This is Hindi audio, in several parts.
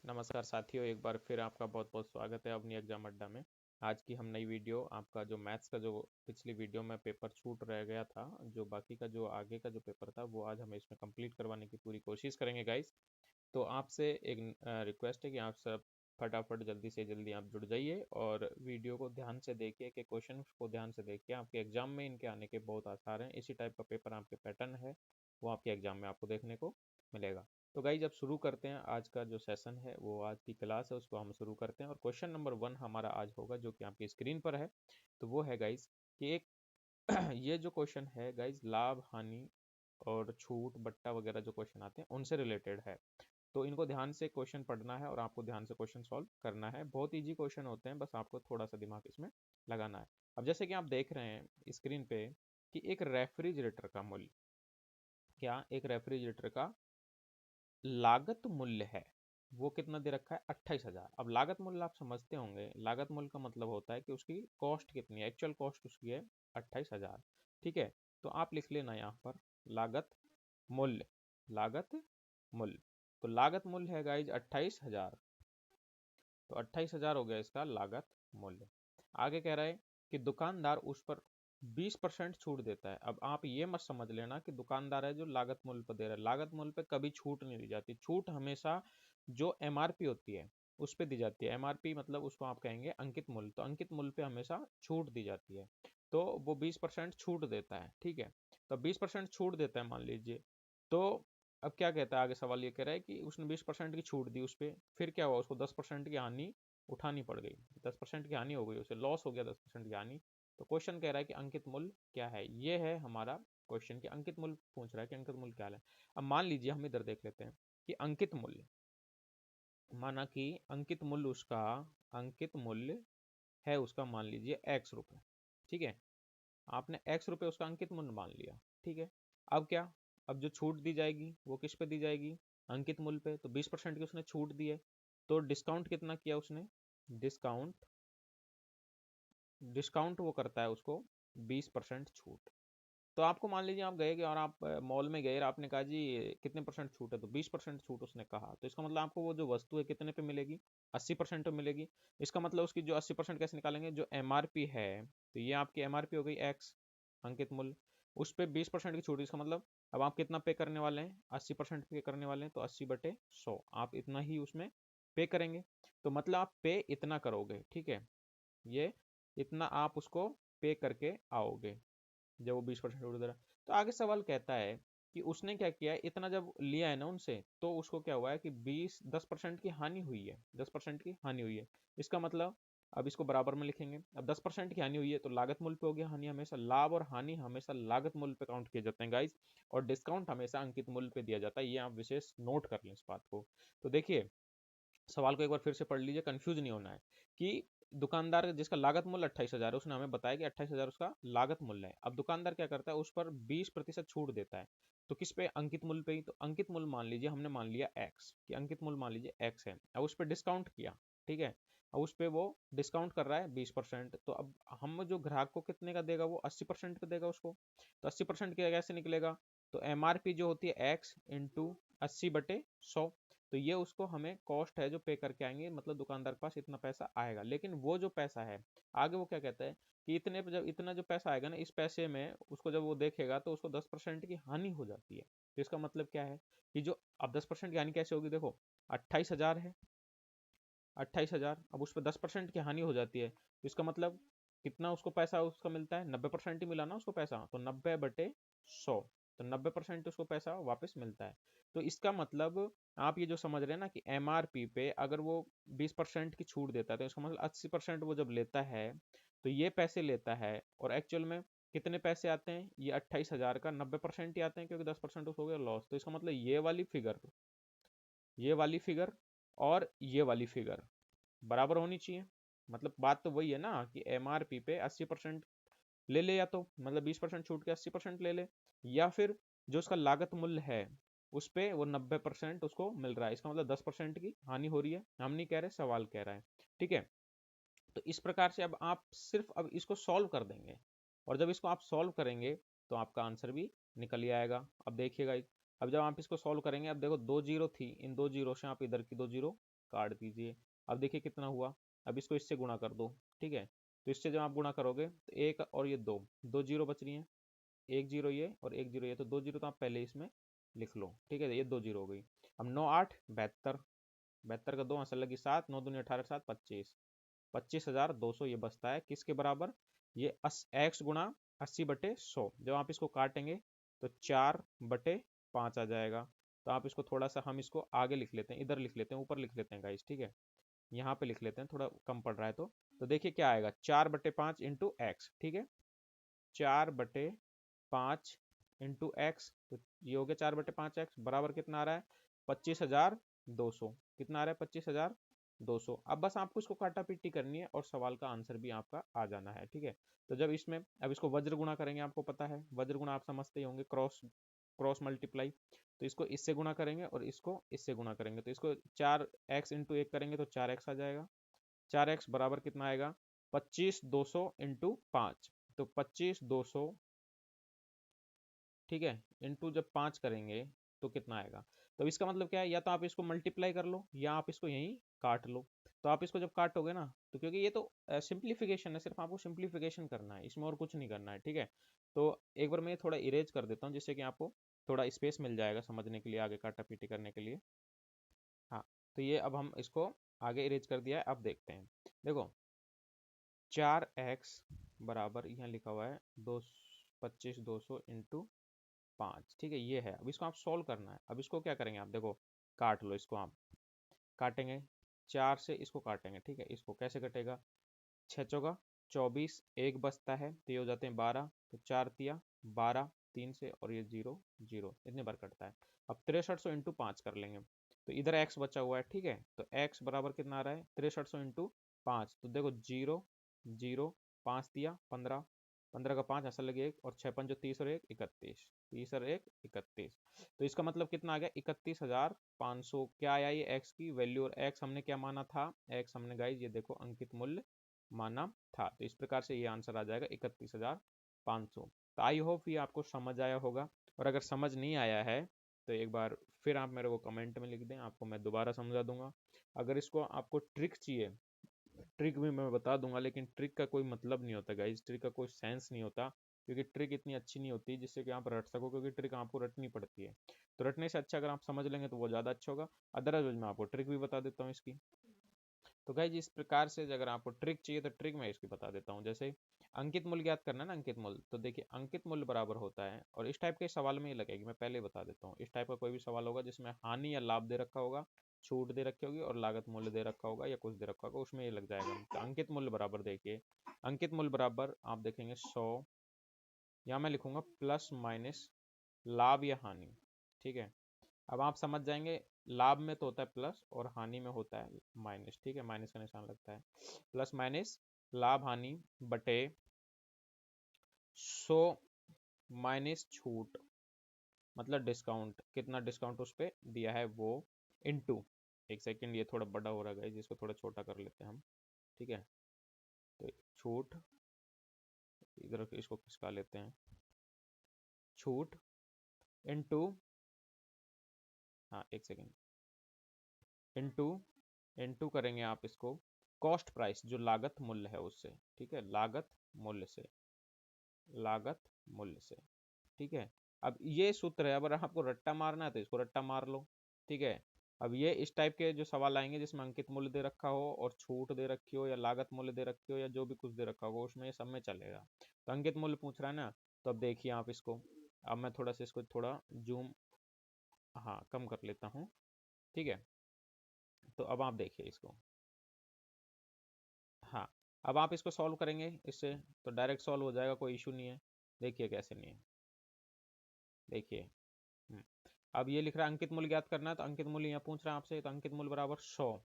नमस्कार साथियों, एक बार फिर आपका बहुत बहुत स्वागत है अपनी एग्जाम अड्डा में। आज की हम नई वीडियो आपका जो मैथ्स का जो पिछली वीडियो में पेपर छूट रह गया था, जो बाकी का जो आगे का जो पेपर था वो आज हम इसमें कंप्लीट करवाने की पूरी कोशिश करेंगे गाइस। तो आपसे एक रिक्वेस्ट है कि आप सब फटाफट जल्दी से जल्दी आप जुड़ जाइए और वीडियो को ध्यान से देखिए कि क्वेश्चन को ध्यान से देखिए। आपके एग्जाम में इनके आने के बहुत आसार हैं। इसी टाइप का पेपर आपके पैटर्न है वो आपके एग्जाम में आपको देखने को मिलेगा। तो गाइज अब शुरू करते हैं आज का जो सेशन है, वो आज की क्लास है उसको हम शुरू करते हैं। और क्वेश्चन नंबर 1 हमारा आज होगा जो कि आपकी स्क्रीन पर है। तो वो है गाइज कि एक ये जो क्वेश्चन है गाइज, लाभ हानि और छूट बट्टा वगैरह जो क्वेश्चन आते हैं उनसे रिलेटेड है। तो इनको ध्यान से क्वेश्चन पढ़ना है और आपको ध्यान से क्वेश्चन सॉल्व करना है। बहुत इजी क्वेश्चन होते हैं, बस आपको थोड़ा सा दिमाग इसमें लगाना है। अब जैसे कि आप देख रहे हैं स्क्रीन पे कि एक रेफ्रिजरेटर का मूल्य, क्या एक रेफ्रिजरेटर का लागत मूल्य है वो कितना दे रखा है? 28,000। अब लागत मूल्य आप समझते होंगे, लागत मूल्य का मतलब होता है कि उसकी कॉस्ट कितनी है, एक्चुअल कॉस्ट उसकी है 28,000। ठीक है, तो आप लिख लेना यहाँ पर लागत मूल्य, लागत मूल्य। तो लागत मूल्य है गाइज 28,000। तो 28,000 हो गया इसका लागत मूल्य। आगे कह रहा है कि दुकानदार उस पर 20% छूट देता है। अब आप ये मत समझ लेना कि दुकानदार है जो लागत मूल्य पर दे रहा है, लागत मूल्य पे कभी छूट नहीं दी जाती। छूट हमेशा जो एमआरपी होती है उस पे दी जाती है। एमआरपी मतलब उसको आप कहेंगे अंकित मूल्य, तो अंकित मूल्य पे हमेशा छूट दी जाती है। तो वो 20% छूट देता है। ठीक है, तो 20% छूट देता है मान लीजिए। तो अब क्या कहता है, आगे सवाल ये कह रहा है कि उसने 20% की छूट दी उस पर, फिर क्या हुआ, उसको 10% की हानि उठानी पड़ गई। 10% की हानि हो गई, उसे लॉस हो गया 10% की हानि। तो क्वेश्चन कह रहा है कि अंकित मूल्य क्या है। ये है हमारा क्वेश्चन कि अंकित मूल्य पूछ रहा है कि अंकित मूल्य क्या है। अब मान लीजिए हम इधर देख लेते हैं कि अंकित मूल्य, माना कि अंकित मूल्य उसका, अंकित मूल्य है उसका मान लीजिए एक्स रुपये। ठीक है, आपने एक्स रुपये उसका अंकित मूल्य मान लिया। ठीक है, अब क्या, अब जो छूट दी जाएगी वो किस पे दी जाएगी? अंकित मूल्य पे। तो 20% की उसने छूट दी है, तो डिस्काउंट कितना किया उसने? डिस्काउंट, डिस्काउंट वो करता है उसको 20% छूट। तो आपको मान लीजिए आप गए और आप मॉल में गए और आपने कहा जी कितने परसेंट छूट है, तो 20% छूट उसने कहा। तो इसका मतलब आपको वो जो वस्तु है कितने पे मिलेगी? 80% पे मिलेगी। इसका मतलब उसकी जो 80% कैसे निकालेंगे? जो एमआरपी है, तो ये आपकी एमआरपी हो गई एक्स, अंकित मूल्य, उस पर 20% की छूट। इसका मतलब अब आप कितना पे करने वाले हैं? 80% पे करने वाले हैं, तो 80/100 आप इतना ही उसमें पे करेंगे। तो मतलब आप पे इतना करोगे। ठीक है, ये इतना आप उसको पे करके आओगे जब वो 20% छूट दे रहा है। तो आगे सवाल कहता है कि उसने क्या किया है, इतना जब लिया है ना उनसे, तो उसको क्या हुआ है कि 10% की हानि हुई है, 10% की हानि हुई है। इसका मतलब अब इसको बराबर में लिखेंगे। अब 10% की हानि हुई है तो लागत मूल्य पे हो गया हानि। हमेशा लाभ और हानि हमेशा लागत मूल्य पे काउंट किए जाते हैं गाइस, और डिस्काउंट हमेशा अंकित मूल्य पे दिया जाता है। ये आप विशेष नोट कर लें इस बात को। तो देखिए सवाल को एक बार फिर से पढ़ लीजिए, कंफ्यूज नहीं होना है कि दुकानदार जिसका लागत मूल्य 28,000 है, उसने हमें बताया कि 28,000 उसका लागत मूल्य है। अब दुकानदार क्या करता है, उस पर 20% छूट देता है। तो किस पे? अंकित मूल्य पे ही। तो अंकित मूल्य मान लीजिए, हमने मान लिया एक्स, कि अंकित मूल्य मान लीजिए एक्स है। अब उस पर डिस्काउंट किया। ठीक है, अब उस पर वो डिस्काउंट कर रहा है 20%। तो अब हम जो ग्राहक को कितने का देगा? वो 80% पे देगा उसको। तो 80% का कैसे निकलेगा? तो एमआरपी जो होती है एक्स इंटू 80/100। तो ये उसको हमें कॉस्ट है जो पे करके आएंगे, मतलब दुकानदार के पास इतना पैसा आएगा। लेकिन वो जो पैसा है आगे वो क्या कहता है कि इतने पे जब इतना जो पैसा आएगा ना, इस पैसे में उसको जब वो देखेगा तो उसको 10% की हानि हो जाती है। तो इसका मतलब क्या है कि जो, अब 10% की हानि कैसे होगी? देखो 28,000 है, 28,000, अब उस पर 10% की हानि हो जाती है, तो इसका मतलब कितना उसको पैसा उसका मिलता है? 90% ही मिला ना उसको पैसा, तो 90/100। तो 90% उसको पैसा वापस मिलता है। तो इसका मतलब आप ये जो समझ रहे हैं ना कि एमआरपी पे अगर वो 20% की छूट देता है, तो इसका मतलब 80% वो जब लेता है तो ये पैसे लेता है। और एक्चुअल में कितने पैसे आते हैं? ये 28,000 का 90% ही आते हैं, क्योंकि 10% हो गया लॉस। तो इसका मतलब ये वाली फिगर, ये वाली फिगर और ये वाली फिगर बराबर होनी चाहिए। मतलब बात तो वही है ना कि एमआरपी पे 80% ले ले, या तो मतलब 20% छूट के 80% ले ले, या फिर जो उसका लागत मूल्य है उस पे वो 90% उसको मिल रहा है। इसका मतलब 10% की हानि हो रही है। हम नहीं कह रहे, सवाल कह रहा है। ठीक है, तो इस प्रकार से अब आप सिर्फ अब इसको सॉल्व कर देंगे, और जब इसको आप सॉल्व करेंगे तो आपका आंसर भी निकल ही आएगा। अब देखिएगा, अब जब आप इसको सॉल्व करेंगे, अब देखो दो जीरो थी, इन दो जीरो से आप इधर की दो जीरो काट दीजिए। अब देखिए कितना हुआ। अब इसको इससे गुणा कर दो, ठीक है। तो इससे जब आप गुणा करोगे तो एक और ये दो, दो जीरो बच रही हैं, एक जीरो ये और एक जीरो ये, तो दो जीरो तो आप पहले इसमें लिख लो, ठीक है। ये दो जीरो हो गई। अब 9 8 72, 72 का 2 असल लगी 7, 9 दूनी 18 7 25, 25,200 ये बचता है किसके बराबर? ये एक्स गुणा 80/100। जब आप इसको काटेंगे तो 4/5 आ जाएगा। तो आप इसको थोड़ा सा, हम इसको आगे लिख लेते हैं, इधर लिख लेते हैं, ऊपर लिख लेते हैं गाइस, ठीक है। यहाँ पे लिख लेते हैं, थोड़ा कम पड़ रहा है तो देखिए क्या आएगा, 4/5 इंटू एक्स, ठीक है। 4/5 इंटू एक्स, तो ये हो गया 4/5 एक्स बराबर कितना आ रहा है? 25,200। कितना आ रहा है? 25,200। अब बस आपको इसको काटा पीटी करनी है और सवाल का आंसर भी आपका आ जाना है, ठीक है। तो जब इसमें अब इसको वज्र गुणा करेंगे, आपको पता है वज्र गुणा आप समझते ही होंगे, क्रॉस क्रॉस मल्टीप्लाई। तो इसको इससे गुणा करेंगे और इसको इससे गुणा करेंगे, तो इसको 4x इंटू 1 करेंगे तो 4x आ जाएगा। 4x बराबर कितना आएगा? 25,200 इंटू 5, तो 25,200, ठीक है, इंटू जब 5 करेंगे तो कितना आएगा? तो इसका मतलब क्या है, या तो आप इसको मल्टीप्लाई कर लो या आप इसको यहीं काट लो। तो आप इसको जब काटोगे ना, तो क्योंकि ये तो सिंप्लीफिकेशन है, सिर्फ आपको सिंप्लीफिकेशन करना है, इसमें और कुछ नहीं करना है, ठीक है। तो एक बार मैं थोड़ा इरेज कर देता हूँ जिससे कि आपको थोड़ा स्पेस मिल जाएगा समझने के लिए, आगे काटा पीटी करने के लिए। हाँ, तो ये अब हम इसको आगे इरेज कर दिया है। अब देखते हैं, देखो 4x बराबर यहाँ लिखा हुआ है 25,200 इंटू 5, ठीक है, ये है। अब इसको आप सॉल्व करना है। अब इसको क्या करेंगे आप, देखो काट लो इसको, आप काटेंगे 4 से इसको काटेंगे, ठीक है। इसको कैसे कटेगा? 6 चौका 24, एक बचता है तो ये हो जाते हैं 12, तो 4 तिया 12, 3 से, और ये 0 0, इतने बार कटता है। अब 6300 इंटू 5 कर लेंगे, तो इधर x बचा हुआ है, ठीक है। तो x बराबर कितना आ रहा है? 6300 इंटू 5, तो देखो 0 0, 5 तिया 15, 15 का 5 असल लगे 1, और 6 पंजो 30 और 1 31, 30 और 1 31। तो इसका मतलब कितना आ गया? 31,500। क्या आया ये x की वैल्यू, और x हमने क्या माना था? x हमने गाइज ये देखो अंकित मूल्य माना था। तो इस प्रकार से ये आंसर आ जाएगा 31,500। तो आई होप ये आपको समझ आया होगा, और अगर समझ नहीं आया है तो एक बार फिर आप मेरे को कमेंट में लिख दें, आपको मैं दोबारा समझा दूंगा। अगर इसको आपको ट्रिक चाहिए, ट्रिक भी मैं बता दूंगा, लेकिन ट्रिक का कोई मतलब नहीं होता गाइज, ट्रिक का कोई सेंस नहीं होता, क्योंकि ट्रिक इतनी अच्छी नहीं होती जिससे कि आप रट सको, क्योंकि ट्रिक आपको रटनी पड़ती है। तो रटने से अच्छा अगर आप समझ लेंगे तो वो ज़्यादा अच्छा होगा। अदरवाइज मैं आपको ट्रिक भी बता देता हूँ इसकी। तो गाइज इस प्रकार से अगर आपको ट्रिक चाहिए तो ट्रिक मैं इसकी बता देता हूँ। जैसे अंकित मूल्य ज्ञात करना है ना, अंकित मूल्य, तो देखिए अंकित मूल्य बराबर होता है, और इस टाइप के सवाल में ये लगेगी, मैं पहले बता देता हूँ। इस टाइप का कोई भी सवाल होगा जिसमें हानि या लाभ दे रखा होगा, छूट दे रखी होगी, और लागत मूल्य दे रखा होगा या कुछ दे रखा होगा, उसमें ये लग जाएगा। तो अंकित मूल्य बराबर देखिए, अंकित मूल्य बराबर आप देखेंगे 100, या मैं लिखूंगा प्लस माइनस लाभ या हानि, ठीक है। अब आप समझ जाएंगे, लाभ में तो होता है प्लस और हानि में होता है माइनस, ठीक है, माइनस का निशान लगता है। प्लस माइनस लाभ हानि बटे 100 माइनस छूट, मतलब डिस्काउंट, कितना डिस्काउंट उस पर दिया है वो, इनटू, एक सेकंड ये थोड़ा बड़ा हो रहा है जिसको थोड़ा छोटा कर लेते हैं हम, ठीक है। तो छूट, इधर इसको खिसका लेते हैं, छूट इनटू, हाँ एक सेकंड, इनटू, इनटू करेंगे आप इसको कॉस्ट प्राइस, जो लागत मूल्य है उससे, ठीक है, लागत मूल्य से, लागत मूल्य से, ठीक है। अब ये सूत्र है, अगर आपको रट्टा मारना है तो इसको रट्टा मार लो, ठीक है। अब ये इस टाइप के जो सवाल आएंगे जिसमें अंकित मूल्य दे रखा हो और छूट दे रखी हो या लागत मूल्य दे रखी हो या जो भी कुछ दे रखा होगा, उसमें ये सब में चलेगा। तो अंकित मूल्य पूछ रहा है ना, तो अब देखिए आप इसको, अब मैं थोड़ा सा इसको थोड़ा जूम, हाँ कम कर लेता हूँ, ठीक है। तो अब आप देखिए इसको, हाँ अब आप इसको सॉल्व करेंगे इससे, तो डायरेक्ट सॉल्व हो जाएगा, कोई इशू नहीं है। देखिए कैसे नहीं है, देखिए। अब ये लिख रहा है अंकित मूल्य ज्ञात करना है, तो अंकित मूल्य यहाँ पूछ रहा है आपसे, तो अंकित मूल्य बराबर 100।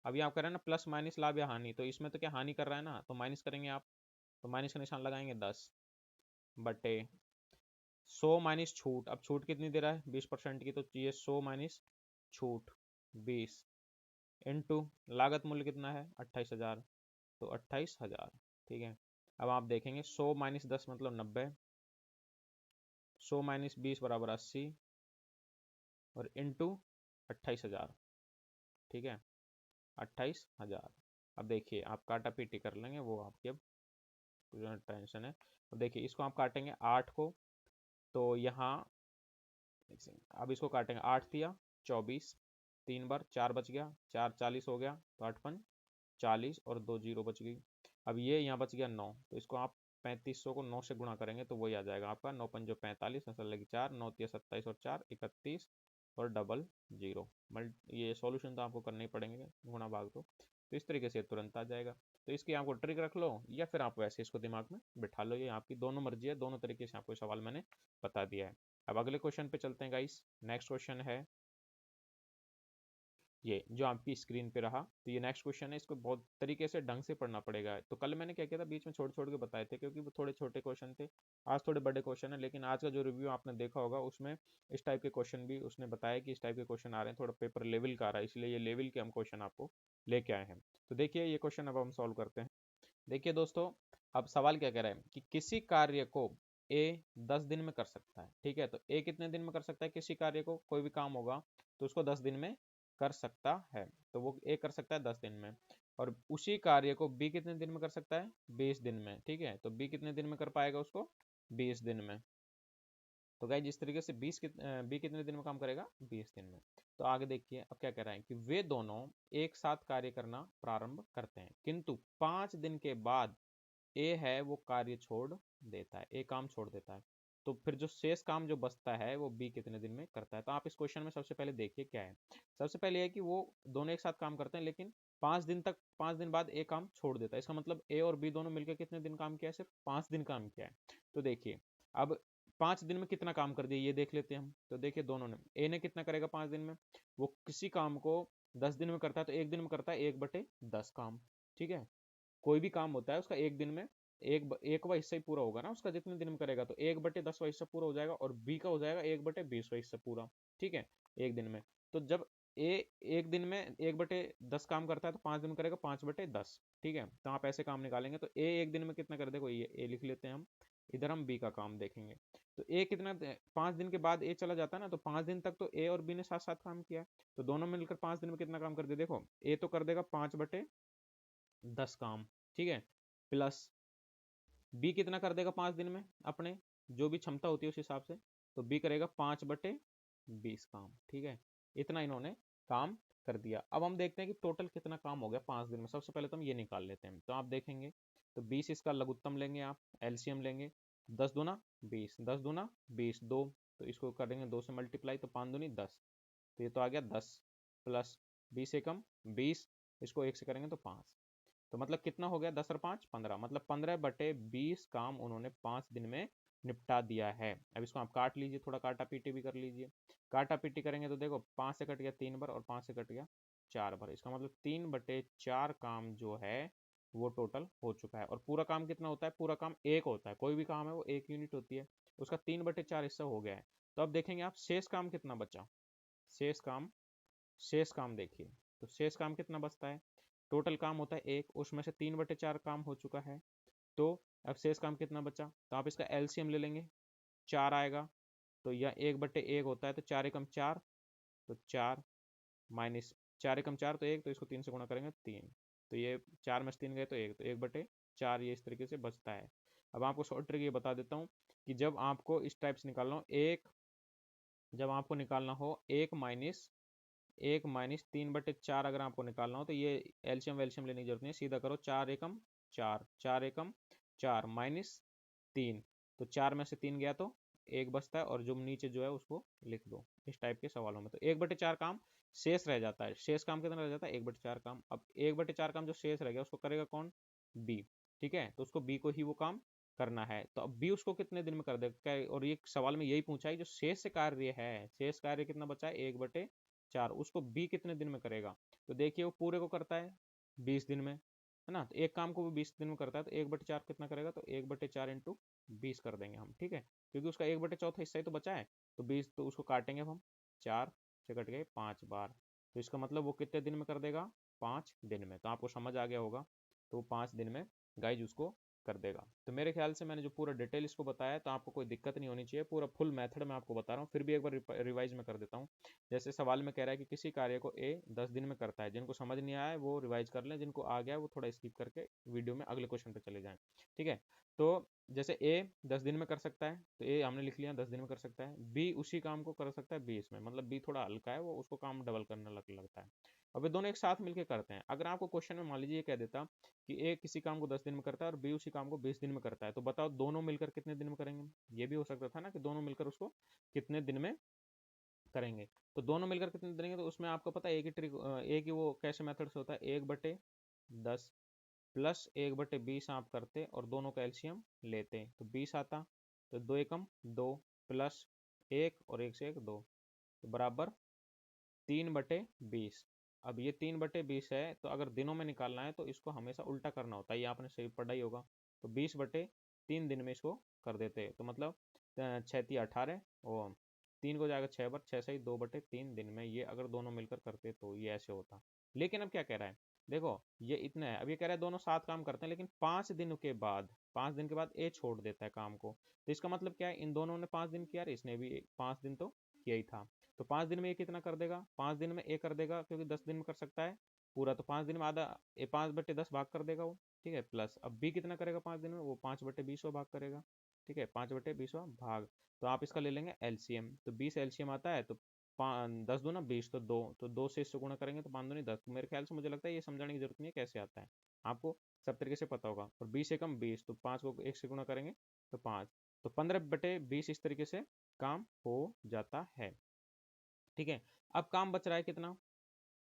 अभी आप कर रहे हैं ना प्लस माइनस लाभ या हानि, तो इसमें तो क्या हानि कर रहा है ना, तो माइनस करेंगे आप, तो माइनस का निशान लगाएंगे 10 बटे 100 माइनस छूट। अब छूट कितनी दे रहा है? 20% की, तो ये 100 माइनस छूट 20 इंटू लागत मूल्य कितना है? 28,000, तो 28,000, ठीक है। अब आप देखेंगे 100 माइनस 10 मतलब 90, 100 माइनस 20 बराबर 80, और इंटू 28,000, ठीक है। 28,000। अब देखिए आप काटा पीटी कर लेंगे, वो आपकी अब टेंशन है। अब देखिए इसको आप काटेंगे 8 को, तो यहाँ अब इसको काटेंगे 8 दिया 24, 3 बार 4 बच गया, 4 40 हो गया, तो 8 40 और 2 जीरो बच गई। अब ये यहाँ बच गया 9, तो इसको आप 3500 को 9 से गुणा करेंगे तो वही आ जाएगा आपका 9 पंजो 45, फसल लगी 4, 9 तिया 27 और 4 31 और डबल जीरो। ये सॉल्यूशन तो आपको करने ही पड़ेंगे गुणा भाग तो इस तरीके से तुरंत आ जाएगा। तो इसकी आपको ट्रिक रख लो या फिर आप वैसे इसको दिमाग में बिठा लो, ये आपकी दोनों मर्जी है, दोनों तरीके से आपको सवाल मैंने बता दिया है। अब अगले क्वेश्चन पे चलते हैं गाइस। नेक्स्ट क्वेश्चन है ये जो आपकी स्क्रीन पे रहा, तो ये नेक्स्ट क्वेश्चन है, इसको बहुत तरीके से ढंग से पढ़ना पड़ेगा। तो कल मैंने क्या किया था, बीच में छोड़ छोड़ के बताए थे क्योंकि वो थोड़े छोटे क्वेश्चन थे, आज थोड़े बड़े क्वेश्चन है। लेकिन आज का जो रिव्यू आपने देखा होगा उसमें इस टाइप के क्वेश्चन भी उसने बताया कि इस टाइप के क्वेश्चन आ रहे हैं, थोड़ा पेपर लेवल का आ रहा है, इसलिए ये लेवल के हम क्वेश्चन आपको लेके आए हैं। तो देखिए ये क्वेश्चन अब हम सॉल्व करते हैं। देखिए दोस्तों, अब सवाल क्या कह रहा है कि किसी कार्य को ए 10 दिन में कर सकता है। ठीक है, तो ए कितने दिन में कर सकता है, किसी कार्य को कोई भी काम होगा तो उसको 10 दिन में कर सकता है, तो वो ए कर सकता है 10 दिन में। और उसी कार्य को बी कितने दिन में कर सकता है, 20 दिन में। ठीक है, तो बी कितने दिन में कर पाएगा उसको, 20 दिन में। तो गाइस जिस तरीके से बी कितने दिन में काम करेगा, 20 दिन में। तो आगे देखिए अब क्या कह रहा है कि वे दोनों एक साथ कार्य करना प्रारंभ करते हैं, किंतु 5 दिन के बाद ए है वो कार्य छोड़ देता है, ए काम छोड़ देता है। तो फिर जो शेष काम जो बचता है वो बी कितने दिन में करता है। तो आप इस क्वेश्चन में सबसे पहले देखिए क्या है। सबसे पहले है कि वो दोनों एक साथ काम करते हैं, लेकिन 5 दिन बाद ए काम छोड़ देता है। इसका मतलब ए और बी दोनों मिलकर कितने दिन काम किया है, सिर्फ 5 दिन काम किया है। तो देखिए अब 5 दिन में कितना काम कर दिया ये देख लेते हैं हम। तो देखिए दोनों ने, ए ने कितना करेगा 5 दिन में, वो किसी काम को 10 दिन में करता है तो एक दिन में करता है 1/10 काम। ठीक है, कोई भी काम होता है उसका एक दिन में एक हिस्सा ही पूरा होगा ना उसका, जितने दिन में करेगा तो 1/10वां हिस्सा पूरा हो जाएगा, और बी का हो जाएगा 1/20वां हिस्सा पूरा। ठीक है, एक दिन में। तो जब ए एक दिन में 1/10 काम करता है तो 5 दिन में करेगा 5/10। ठीक है, तो आप ऐसे काम निकालेंगे तो ए एक दिन में कितना कर देगा, ये ए लिख लेते हैं हम, इधर हम बी का काम देखेंगे। तो ए कितना, 5 दिन के बाद ए चला जाता है ना, तो 5 दिन तक तो ए और बी ने साथ साथ काम किया, तो दोनों मिलकर 5 दिन में कितना काम कर दे, देखो ए तो कर देगा 5/10 काम। ठीक है, प्लस बी कितना कर देगा 5 दिन में, अपने जो भी क्षमता होती है उस हिसाब से, तो बी करेगा 5/20 काम। ठीक है, इतना इन्होंने काम कर दिया। अब हम देखते हैं कि टोटल कितना काम हो गया 5 दिन में। सबसे पहले तो हम ये निकाल लेते हैं। तो आप देखेंगे तो 20 इसका लघुत्तम लेंगे, आप एलसीएम लेंगे, 10 दूना 20, 10 दूना 20, 2, तो इसको करेंगे 2 से मल्टीप्लाई, तो 5 दूनी 10, तो ये तो आ गया 10, प्लस 20 एकम 20, इसको 1 से करेंगे तो 5, तो मतलब कितना हो गया, 10 और 5 15, मतलब 15/20 काम उन्होंने 5 दिन में निपटा दिया है। अब इसको आप काट लीजिए, थोड़ा काटा पीटी भी कर लीजिए। काटा पीटी करेंगे तो देखो 5 से कट गया 3 बार और 5 से कट गया 4 बार, इसका मतलब 3/4 काम जो है वो टोटल हो चुका है। और पूरा काम कितना होता है, पूरा काम एक होता है, कोई भी काम है वो 1 यूनिट होती है, उसका 3/4 हिस्सा हो गया है। तो अब देखेंगे आप शेष काम कितना बचा, शेष काम देखिए, तो शेष काम कितना बचता है, टोटल काम होता है एक, उसमें से 3/4 काम हो चुका है। तो अब शेष काम कितना बचा, तो आप इसका एलसीएम ले लेंगे, 4 आएगा, तो यह 1/1 होता है, तो 4 एकम 4, तो 4 माइनस 4 एकम 4 तो 1, तो इसको 3 से गुणा करेंगे 3, तो ये 4 में से 3 गए तो 1, तो 1/4 ये इस तरीके से बचता है। अब आपको शॉर्ट ट्रिक ये बता देता हूँ कि जब आपको इस टाइप से निकालना हो, जब आपको निकालना हो 1 माइनस 3/4 अगर आपको निकालना हो, तो ये एलसीएम वेलसीएम लेने की जरूरत नहीं है, सीधा करो 4 एकम 4, 4 एकम 4 माइनस 3, तो 4 में से 3 गया तो 1 बचता है, और जो नीचे जो है उसको लिख दो इस टाइप के सवालों में। तो 1/4 काम शेष रह जाता है, शेष काम कितना रह जाता है, 1/4 काम। अब 1/4 काम जो शेष रह गया उसको करेगा कौन, बी। ठीक है, तो उसको बी को ही वो काम करना है, तो अब बी उसको कितने दिन में कर देगा, और ये सवाल में यही पूछा है जो शेष कार्य है, शेष कार्य कितना बचा है, 1/4, उसको बी कितने दिन में करेगा। तो देखिए वो पूरे को करता है 20 दिन में, है ना, तो एक काम को वो 20 दिन में करता है, तो 1/4 कितना करेगा, तो 1/4 इंटू 20 कर देंगे हम। ठीक है, क्योंकि उसका 1/4 हिस्सा ही तो बचा है, तो 20, तो उसको काटेंगे अब हम, 4 से कट गए 5 बार, तो इसका मतलब वो कितने दिन में कर देगा, 5 दिन में। तो आपको समझ आ गया होगा, तो 5 दिन में गाइज उसको कर देगा। तो मेरे ख्याल से मैंने जो पूरा डिटेल इसको बताया, तो आपको कोई दिक्कत नहीं होनी चाहिए। पूरा फुल मेथड मैं आपको बता रहा हूँ, फिर भी एक बार रिवाइज में कर देता हूँ। जैसे सवाल में कह रहा है कि किसी कार्य को ए 10 दिन में करता है। जिनको समझ नहीं आया है वो रिवाइज कर लें, जिनको आ गया है वो थोड़ा स्किप करके वीडियो में अगले क्वेश्चन पर चले जाएं। ठीक है, तो जैसे ए 10 दिन में कर सकता है, तो ए हमने लिख लिया 10 दिन में कर सकता है। बी उसी काम को कर सकता है 20 में, मतलब बी थोड़ा हल्का है, वो उसको काम डबल करने लगता है। अब ये दोनों एक साथ मिलकर करते हैं। अगर आपको क्वेश्चन में मान लीजिए ये कह देता कि ए किसी काम को 10 दिन में करता है और बी उसी काम को 20 दिन में करता है, तो बताओ दोनों मिलकर कितने दिन में करेंगे। ये भी हो सकता था ना कि दोनों मिलकर उसको कितने दिन में करेंगे। तो दोनों मिलकर कितने देंगे, तो उसमें आपको पता है एक ही ट्रिक, एक ही वो कैसे मेथड से होता है, 1/10 प्लस 1/20 आप करते और दोनों का एलसीएम लेते तो 20 आता। तो 2 एकम 2 प्लस 1 और 1 से 1 2, तो बराबर 3/20। अब ये 3/20 है, तो अगर दिनों में निकालना है तो इसको हमेशा उल्टा करना होता है, ये आपने सही पढ़ा ही होगा। तो 20/3 दिन में इसको कर देते, तो मतलब 6×3 = 18 और 3 को जाएगा 6 बार, 6 से 2/3 दिन में, ये अगर दोनों मिलकर करते तो ये ऐसे होता। लेकिन अब क्या कह रहा है, देखो ये इतना है, अब ये कह रहा है दोनों साथ काम करते हैं, लेकिन 5 दिन के बाद ए छोड़ देता है काम को। तो इसका मतलब क्या है, इन दोनों ने 5 दिन किया, इसने भी 5 दिन तो किया ही था। तो 5 दिन में ये कितना कर देगा, 5 दिन में ए कर देगा, क्योंकि 10 दिन में कर सकता है पूरा, तो 5 दिन में आधा, 5/10 भाग कर देगा वो। ठीक है, प्लस अब बी कितना करेगा 5 दिन में, वो 5/20 भाग करेगा। ठीक है, 5/20 भाग। तो आप इसका ले लेंगे एलसीएम, तो 20 एलसीएम आता है, तो 10×2 = 20, तो दो से इससे गुणा करेंगे तो 5×2 = 10। तो मेरे ख्याल से मुझे लगता है ये समझाने की जरूरत नहीं है कैसे आता है, आपको सब तरीके से पता होगा। और 20 × 1 = 20, तो 5 को 1 से गुणा करेंगे तो 5, तो 15/20 इस तरीके से काम हो जाता है। ठीक है, अब काम बच रहा है कितना,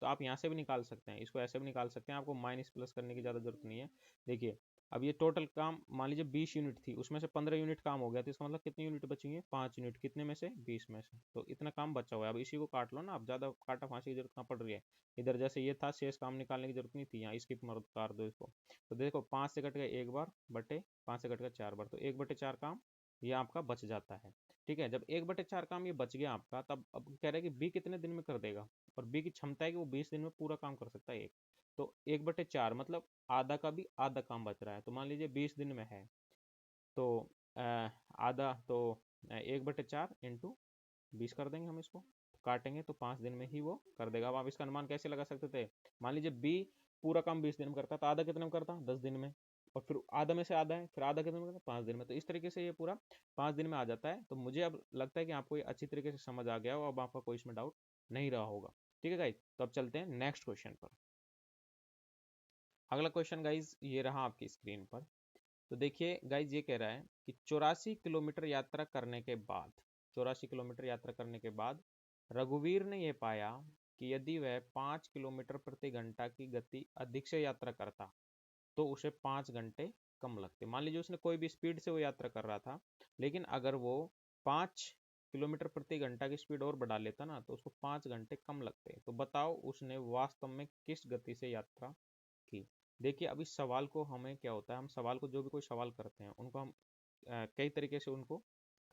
तो आप यहाँ से भी निकाल सकते हैं, इसको ऐसे भी निकाल सकते हैं, आपको माइनस प्लस करने की ज़्यादा जरूरत नहीं है। देखिए, अब ये टोटल काम मान लीजिए 20 यूनिट थी, उसमें से 15 यूनिट काम हो गया, तो इसका मतलब कितनी यूनिट बचेंगे, 5 यूनिट, कितने में से 20 में से, तो इतना काम बचा हुआ है। अब इसी को काट लो ना, अब ज़्यादा काटा फांसी की जरूरत कहाँ पड़ रही है। इधर जैसे ये था शेष काम निकालने की जरूरत नहीं थी, यहाँ स्किप मत कर दो इसको। तो देखो 5 से कट गया 1 बार, बटे 5 से कट गया 4 बार, तो 1/4 काम ये आपका बच जाता है। ठीक है, जब 1/4 काम ये बच गया आपका, तब अब कह रहा है कि बी कितने दिन में कर देगा, और बी की क्षमता है कि वो 20 दिन में पूरा काम कर सकता है एक। तो 1/4 मतलब आधा का भी आधा काम बच रहा है, तो मान लीजिए 20 दिन में है, तो आधा, तो 1/4 इंटू 20 कर देंगे हम इसको, तो काटेंगे तो 5 दिन में ही वो कर देगा। अब आप इसका अनुमान कैसे लगा सकते थे, मान लीजिए बी पूरा काम 20 दिन में करता, तो आधा कितने में करता, 10 दिन में, और फिर आधा में से आधा है, फिर आधा कितने में करता, 5 दिन में। तो इस तरीके से ये पूरा 5 दिन में आ जाता है। तो मुझे अब लगता है कि आपको ये अच्छी तरीके से समझ आ गया हो, अब आपका कोई इसमें डाउट नहीं रहा होगा। ठीक है गाइज, तो अब चलते हैं नेक्स्ट क्वेश्चन पर। अगला क्वेश्चन गाइज ये रहा आपकी स्क्रीन पर। तो देखिए गाइज, ये कह रहा है कि 84 किलोमीटर यात्रा करने के बाद, 84 किलोमीटर यात्रा करने के बाद रघुवीर ने यह पाया कि यदि वह 5 किलोमीटर प्रति घंटा की गति अधिक से यात्रा करता तो उसे 5 घंटे कम लगते। मान लीजिए उसने कोई भी स्पीड से वो यात्रा कर रहा था, लेकिन अगर वो 5 किलोमीटर प्रति घंटा की स्पीड और बढ़ा लेता ना, तो उसको 5 घंटे कम लगते। तो बताओ उसने वास्तव में किस गति से यात्रा की। देखिए, अभी सवाल को हमें क्या होता है, हम सवाल को, जो भी कोई सवाल करते हैं उनको हम कई तरीके से उनको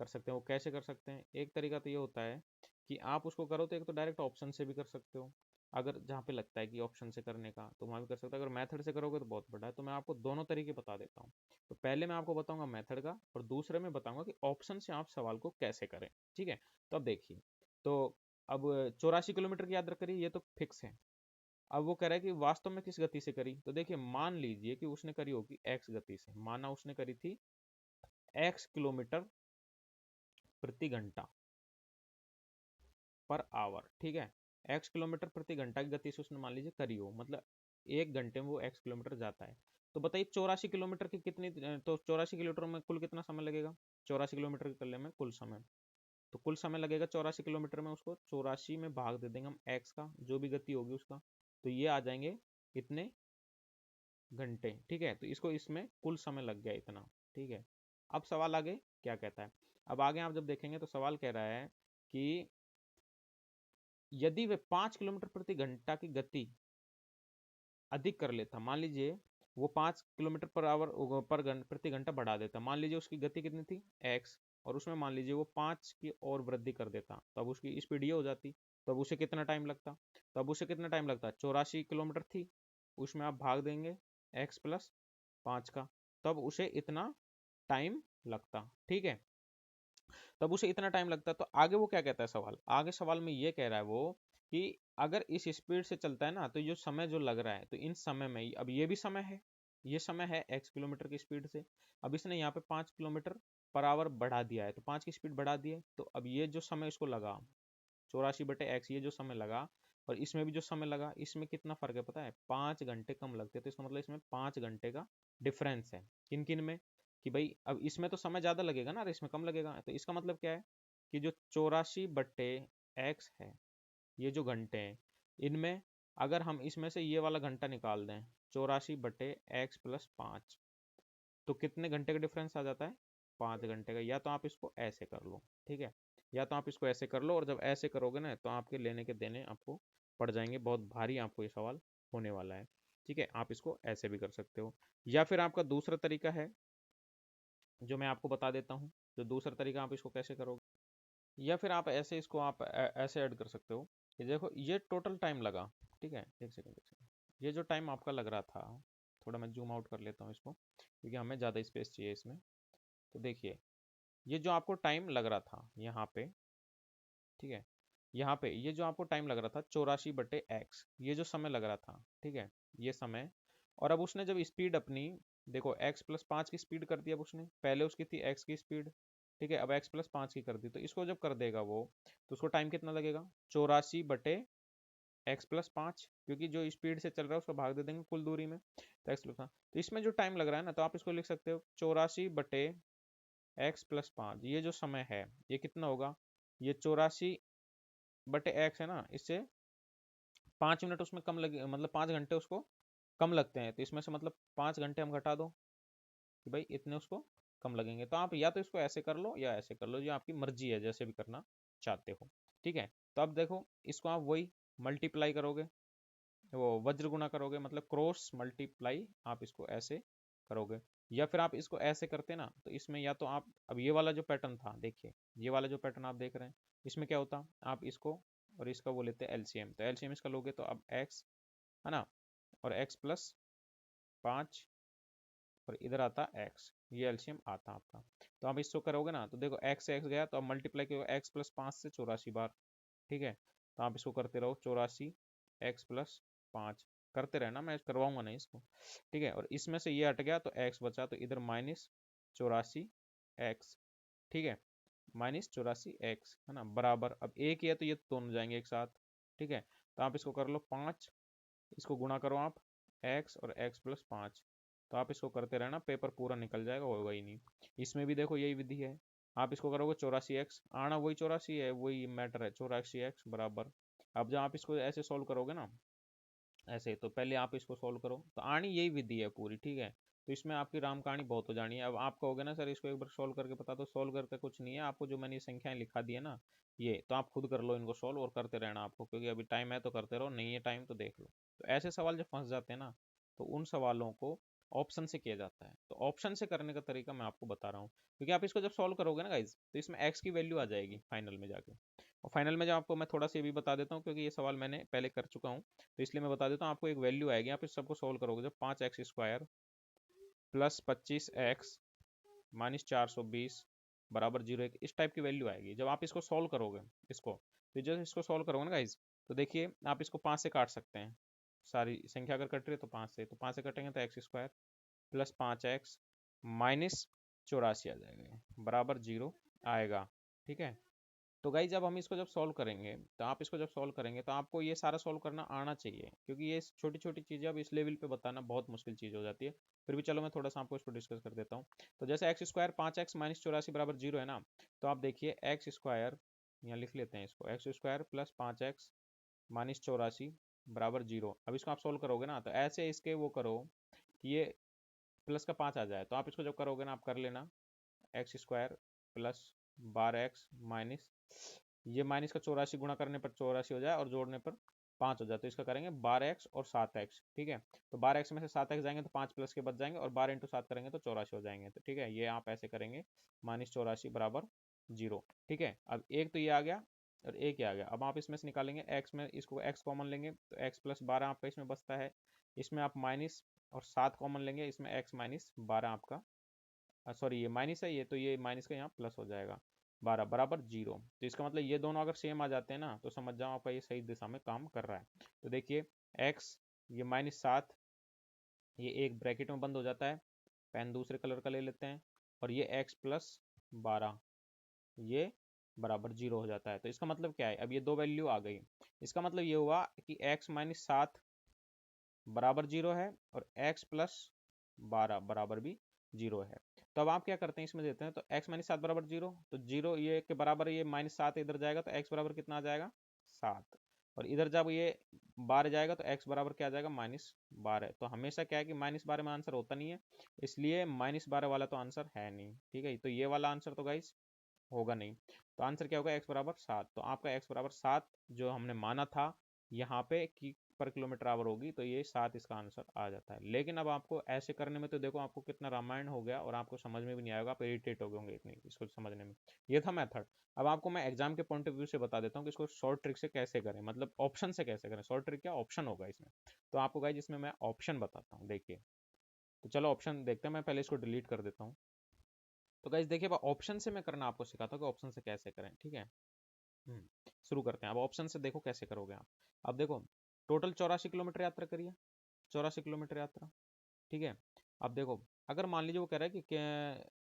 कर सकते हैं। वो कैसे कर सकते हैं, एक तरीका तो ये होता है कि आप उसको करो तो एक तो डायरेक्ट ऑप्शन से भी कर सकते हो, अगर जहाँ पे लगता है कि ऑप्शन से करने का तो वहाँ भी कर सकते हो। अगर मेथड से करोगे तो बहुत बड़ा है, तो मैं आपको दोनों तरीके बता देता हूँ। तो पहले मैं आपको बताऊंगा मेथड का, और दूसरे में बताऊंगा कि ऑप्शन से आप सवाल को कैसे करें। ठीक है, तो अब देखिए, तो अब 84 किलोमीटर की यात्रा करी, ये तो फिक्स है। अब वो कह रहा है कि वास्तव में किस गति से करी, तो देखिए मान लीजिए कि उसने करी होगी एक्स गति से, माना उसने करी थी एक्स किलोमीटर प्रति घंटा पर आवर। ठीक है, एक्स किलोमीटर प्रति घंटा की गति से उसने मान लीजिए करी हो, मतलब 1 घंटे में वो एक्स किलोमीटर जाता है। तो बताइए 84 किलोमीटर की कितनी, तो 84 किलोमीटर में कुल कितना समय लगेगा, 84 किलोमीटर करने में कुल समय, तो कुल समय लगेगा 84 किलोमीटर में, उसको 84 में भाग दे देंगे हम एक्स का, जो भी गति होगी उसका, तो ये आ जाएंगे कितने घंटे। ठीक है, तो इसको इसमें कुल समय लग गया इतना। ठीक है, अब सवाल आगे क्या कहता है, अब आगे आप जब देखेंगे तो सवाल कह रहा है कि यदि वे 5 किलोमीटर प्रति घंटा की गति अधिक कर लेता, मान लीजिए वो 5 किलोमीटर पर आवर प्रति घंटा बढ़ा देता, मान लीजिए उसकी गति कितनी थी एक्स, और उसमें मान लीजिए वो 5 की और वृद्धि कर देता, तब उसकी स्पीड ये हो जाती, तब उसे कितना टाइम लगता, तब उसे कितना टाइम लगता, 84 किलोमीटर थी, उसमें आप भाग देंगे एक्स प्लस 5 का, तब उसे इतना टाइम लगता। ठीक है, तब उसे इतना टाइम लगता है। तो आगे वो क्या कहता है सवाल, आगे सवाल में ये कह रहा है वो कि अगर इस स्पीड से चलता है ना तो जो समय जो लग रहा है, तो इन समय में अब ये भी समय है, ये समय है x किलोमीटर की स्पीड से। अब इसने यहाँ पे 5 किलोमीटर पर आवर बढ़ा दिया है, तो 5 की स्पीड बढ़ा दी है, तो अब ये जो समय इसको लगा 84/x, ये जो समय लगा और इसमें भी जो समय लगा, इसमें कितना फर्क है पता है, 5 घंटे कम लगते हैं। तो इसका मतलब इसमें 5 घंटे का डिफरेंस है। किन किन में, कि भाई अब इसमें तो समय ज्यादा लगेगा ना और इसमें कम लगेगा। तो इसका मतलब क्या है कि जो 84/x है, ये जो घंटे हैं, इनमें अगर हम इसमें से ये वाला घंटा निकाल दें 84/x+5, तो कितने घंटे का डिफरेंस आ जाता है, 5 घंटे का। या तो आप इसको ऐसे कर लो, ठीक है, या तो आप इसको ऐसे कर लो, और जब ऐसे करोगे ना तो आपके लेने के देने आपको पड़ जाएंगे, बहुत भारी आपको ये सवाल होने वाला है। ठीक है, आप इसको ऐसे भी कर सकते हो, या फिर आपका दूसरा तरीका है जो मैं आपको बता देता हूँ। जो दूसरा तरीका आप इसको कैसे करोगे, या फिर आप ऐसे इसको आप ऐसे ऐड कर सकते हो कि देखो ये टोटल टाइम लगा। ठीक है, एक सेकंड एक सेकंड, ये जो टाइम आपका लग रहा था, थोड़ा मैं जूम आउट कर लेता हूँ इसको क्योंकि हमें ज़्यादा स्पेस चाहिए इसमें। तो देखिए, ये जो आपको टाइम लग रहा था यहाँ पे, ठीक है, यहाँ पे ये जो आपको टाइम लग रहा था 84/x, ये जो समय लग रहा था, ठीक है, ये समय। और अब उसने जब स्पीड अपनी, देखो x+5 की स्पीड कर दी अब उसने, पहले उसकी थी x की स्पीड, ठीक है, अब x+5 की कर दी, तो इसको जब कर देगा वो, तो उसको टाइम कितना लगेगा, 84/x+5, क्योंकि जो स्पीड से चल रहा है उसको भाग दे देंगे कुल दूरी में, तो x+5। तो इसमें जो टाइम लग रहा है ना, तो आप इसको लिख सकते हो 84/x+5, ये जो समय है ये कितना होगा, ये 84/x है ना, इससे 5 मिनट उसमें कम लगे, मतलब 5 घंटे उसको कम लगते हैं। तो इसमें से मतलब 5 घंटे हम घटा दो कि भाई इतने उसको कम लगेंगे। तो आप या तो इसको ऐसे कर लो या ऐसे कर लो, जो आपकी मर्जी है, जैसे भी करना चाहते हो। ठीक है, तो अब देखो इसको आप वही मल्टीप्लाई करोगे, वो वज्र गुणा करोगे, मतलब क्रॉस मल्टीप्लाई आप इसको ऐसे करोगे। या फिर आप इसको ऐसे करते ना, तो इसमें या तो आप, अब ये वाला जो पैटर्न था देखिए, ये वाला जो पैटर्न आप देख रहे हैं, इसमें क्या होता, आप इसको और इसका वो लेते हैं एलसीएम, तो एलसीएम इसका लोगे तो अब x है ना, और x+5, और इधर आता x, ये एलसीएम आता आपका। तो आप इसको करोगे ना, तो देखो x से x गया, तो अब मल्टीप्लाई करो x+5 से 84 बार। ठीक है, तो आप इसको करते रहो 84x+5 करते रहना, मैं करवाऊंगा नहीं इसको। ठीक है, और इसमें से ये हट गया तो x बचा, तो इधर -84x, ठीक है, -84x है ना, बराबर, अब एक ही है तो ये दोनों जाएंगे एक साथ। ठीक है, तो आप इसको कर लो 5, इसको गुणा करो आप x और x+5, तो आप इसको करते रहना, पेपर पूरा निकल जाएगा, होगा ही नहीं। इसमें भी देखो यही विधि है, आप इसको करोगे 84x, आना वही 84 है, वही मैटर है, 84x बराबर। अब जब आप इसको ऐसे सोल्व करोगे ना, ऐसे, तो पहले आप इसको सोल्व करो, तो आनी यही विधि है पूरी। ठीक है, तो इसमें आपकी राम कहानी बहुत हो जानी है। अब आप कहोगे ना सर इसको एक बार सोल्व करके बता दो, सोल्व करके कुछ नहीं है, आपको जो मैंने ये संख्याएं लिखा दी है ना, ये तो आप खुद कर लो इनको सोल्व, और करते रहना आपको, क्योंकि अभी टाइम है तो करते रहो, नहीं है टाइम तो देख लो। तो ऐसे सवाल जब फंस जाते हैं ना, तो उन सवालों को ऑप्शन से किया जाता है। तो ऑप्शन से करने का तरीका मैं आपको बता रहा हूँ, क्योंकि आप इसको जब सॉल्व करोगे ना गाइज, तो इसमें एक्स की वैल्यू आ जाएगी फाइनल में जाके। और फाइनल में जब आपको मैं थोड़ा सा ये भी बता देता हूँ, क्योंकि ये सवाल मैंने पहले कर चुका हूँ, तो इसलिए मैं बता देता हूँ आपको। एक वैल्यू आएगी, आप इस सबको सोल्व करोगे जब 5x² +25x -420 बराबर 0, एक इस टाइप की वैल्यू आएगी जब आप इसको सोल्व करोगे। इसको, तो जब इसको सोल्व करोगे ना गाइज, तो देखिए आप इसको 5 से काट सकते हैं, सारी संख्या अगर कट रही है तो 5 से, तो 5 से कटेंगे तो x² +5x -84 आ जाएगा, बराबर 0 आएगा। ठीक है, तो गाइज जब हम इसको जब सॉल्व करेंगे, तो आप इसको जब सॉल्व करेंगे तो आपको ये सारा सॉल्व करना आना चाहिए, क्योंकि ये छोटी छोटी चीज़ें अब इस लेवल पे बताना बहुत मुश्किल चीज़ हो जाती है। फिर भी चलो मैं थोड़ा सा आपको इसको डिस्कस कर देता हूँ। तो जैसे x² 5x -84 बराबर 0 है ना, तो आप देखिए x², यहाँ लिख लेते हैं इसको, x² +5x -84 बराबर 0। अब इसको आप सोल्व करोगे ना, तो ऐसे इसके वो करो कि ये प्लस का 5 आ जाए, तो आप इसको जब करोगे ना, आप कर लेना x² +12x माइनस, ये माइनस का 84 गुणा करने पर 84 हो जाए और जोड़ने पर 5 हो जाए, तो इसका करेंगे 12x और 7x। ठीक है, तो 12x में से 7x जाएंगे तो 5 प्लस के बच जाएंगे, और 12 × 7 करेंगे तो 84 हो जाएंगे। तो ठीक है, ये आप ऐसे करेंगे -84 बराबर 0। ठीक है, अब एक तो ये आ गया और एक ये आ गया। अब आप इसमें से निकालेंगे x में, इसको x कॉमन लेंगे, तो x +12 आपका इसमें बचता है। इसमें आप और 7 कॉमन लेंगे, इसमें x माइनस 12 आपका, सॉरी ये माइनस है ये, तो ये माइनस का यहाँ प्लस हो जाएगा, 12 बराबर 0। तो इसका मतलब ये दोनों अगर सेम आ जाते हैं ना तो समझ जाओ आपका ये सही दिशा में काम कर रहा है। तो देखिए x, ये -7, ये एक ब्रैकेट में बंद हो जाता है, पेन दूसरे कलर का ले लेते हैं, और ये x प्लस 12 ये बराबर 0 हो जाता है। तो इसका मतलब क्या है, अब ये दो वैल्यू आ गई, इसका मतलब ये हुआ कि x -7 बराबर 0 है और x प्लस 12 बराबर भी 0 है। तो अब आप क्या करते हैं, इसमें देते हैं तो x -7 बराबर 0, तो 0 ये के बराबर, ये -7 इधर जाएगा तो x बराबर कितना आ जाएगा 7, और इधर जब ये 12 जाएगा तो x बराबर क्या आ जाएगा -12। तो हमेशा क्या है कि -12 में आंसर होता नहीं है, इसलिए -12 वाला तो आंसर है नहीं, ठीक है। तो ये वाला आंसर तो गाइस होगा नहीं। तो आंसर क्या होगा, x बराबर 7। तो आपका x बराबर 7 जो हमने माना था यहाँ पे कि पर किलोमीटर आवर होगी, तो ये 7 इसका आंसर आ जाता है। लेकिन अब आपको ऐसे करने में तो देखो आपको कितना रामायण हो गया और आपको समझ में भी नहीं आएगा, आप इरिटेट हो गए होंगे इतनी इसको समझने में। ये था मेथड। अब आपको मैं एग्जाम के पॉइंट ऑफ व्यू से बता देता हूँ कि इसको शॉर्ट ट्रिक से कैसे करें, मतलब ऑप्शन से कैसे करें। शॉर्ट ट्रिक क्या, ऑप्शन होगा इसमें। तो आपको गाइस इसमें मैं ऑप्शन बताता हूँ, देखिए। तो चलो ऑप्शन देखते हैं, मैं पहले इसको डिलीट कर देता हूँ। तो गाइस देखिए, ऑप्शन से मैं करना आपको सिखाता हूँ कि ऑप्शन से कैसे करें, ठीक है। शुरू करते हैं। अब ऑप्शन से देखो कैसे करोगे आप। अब देखो, टोटल 84 किलोमीटर यात्रा करिए, 84 किलोमीटर यात्रा, ठीक है। अब देखो, अगर मान लीजिए वो कह रहा है कि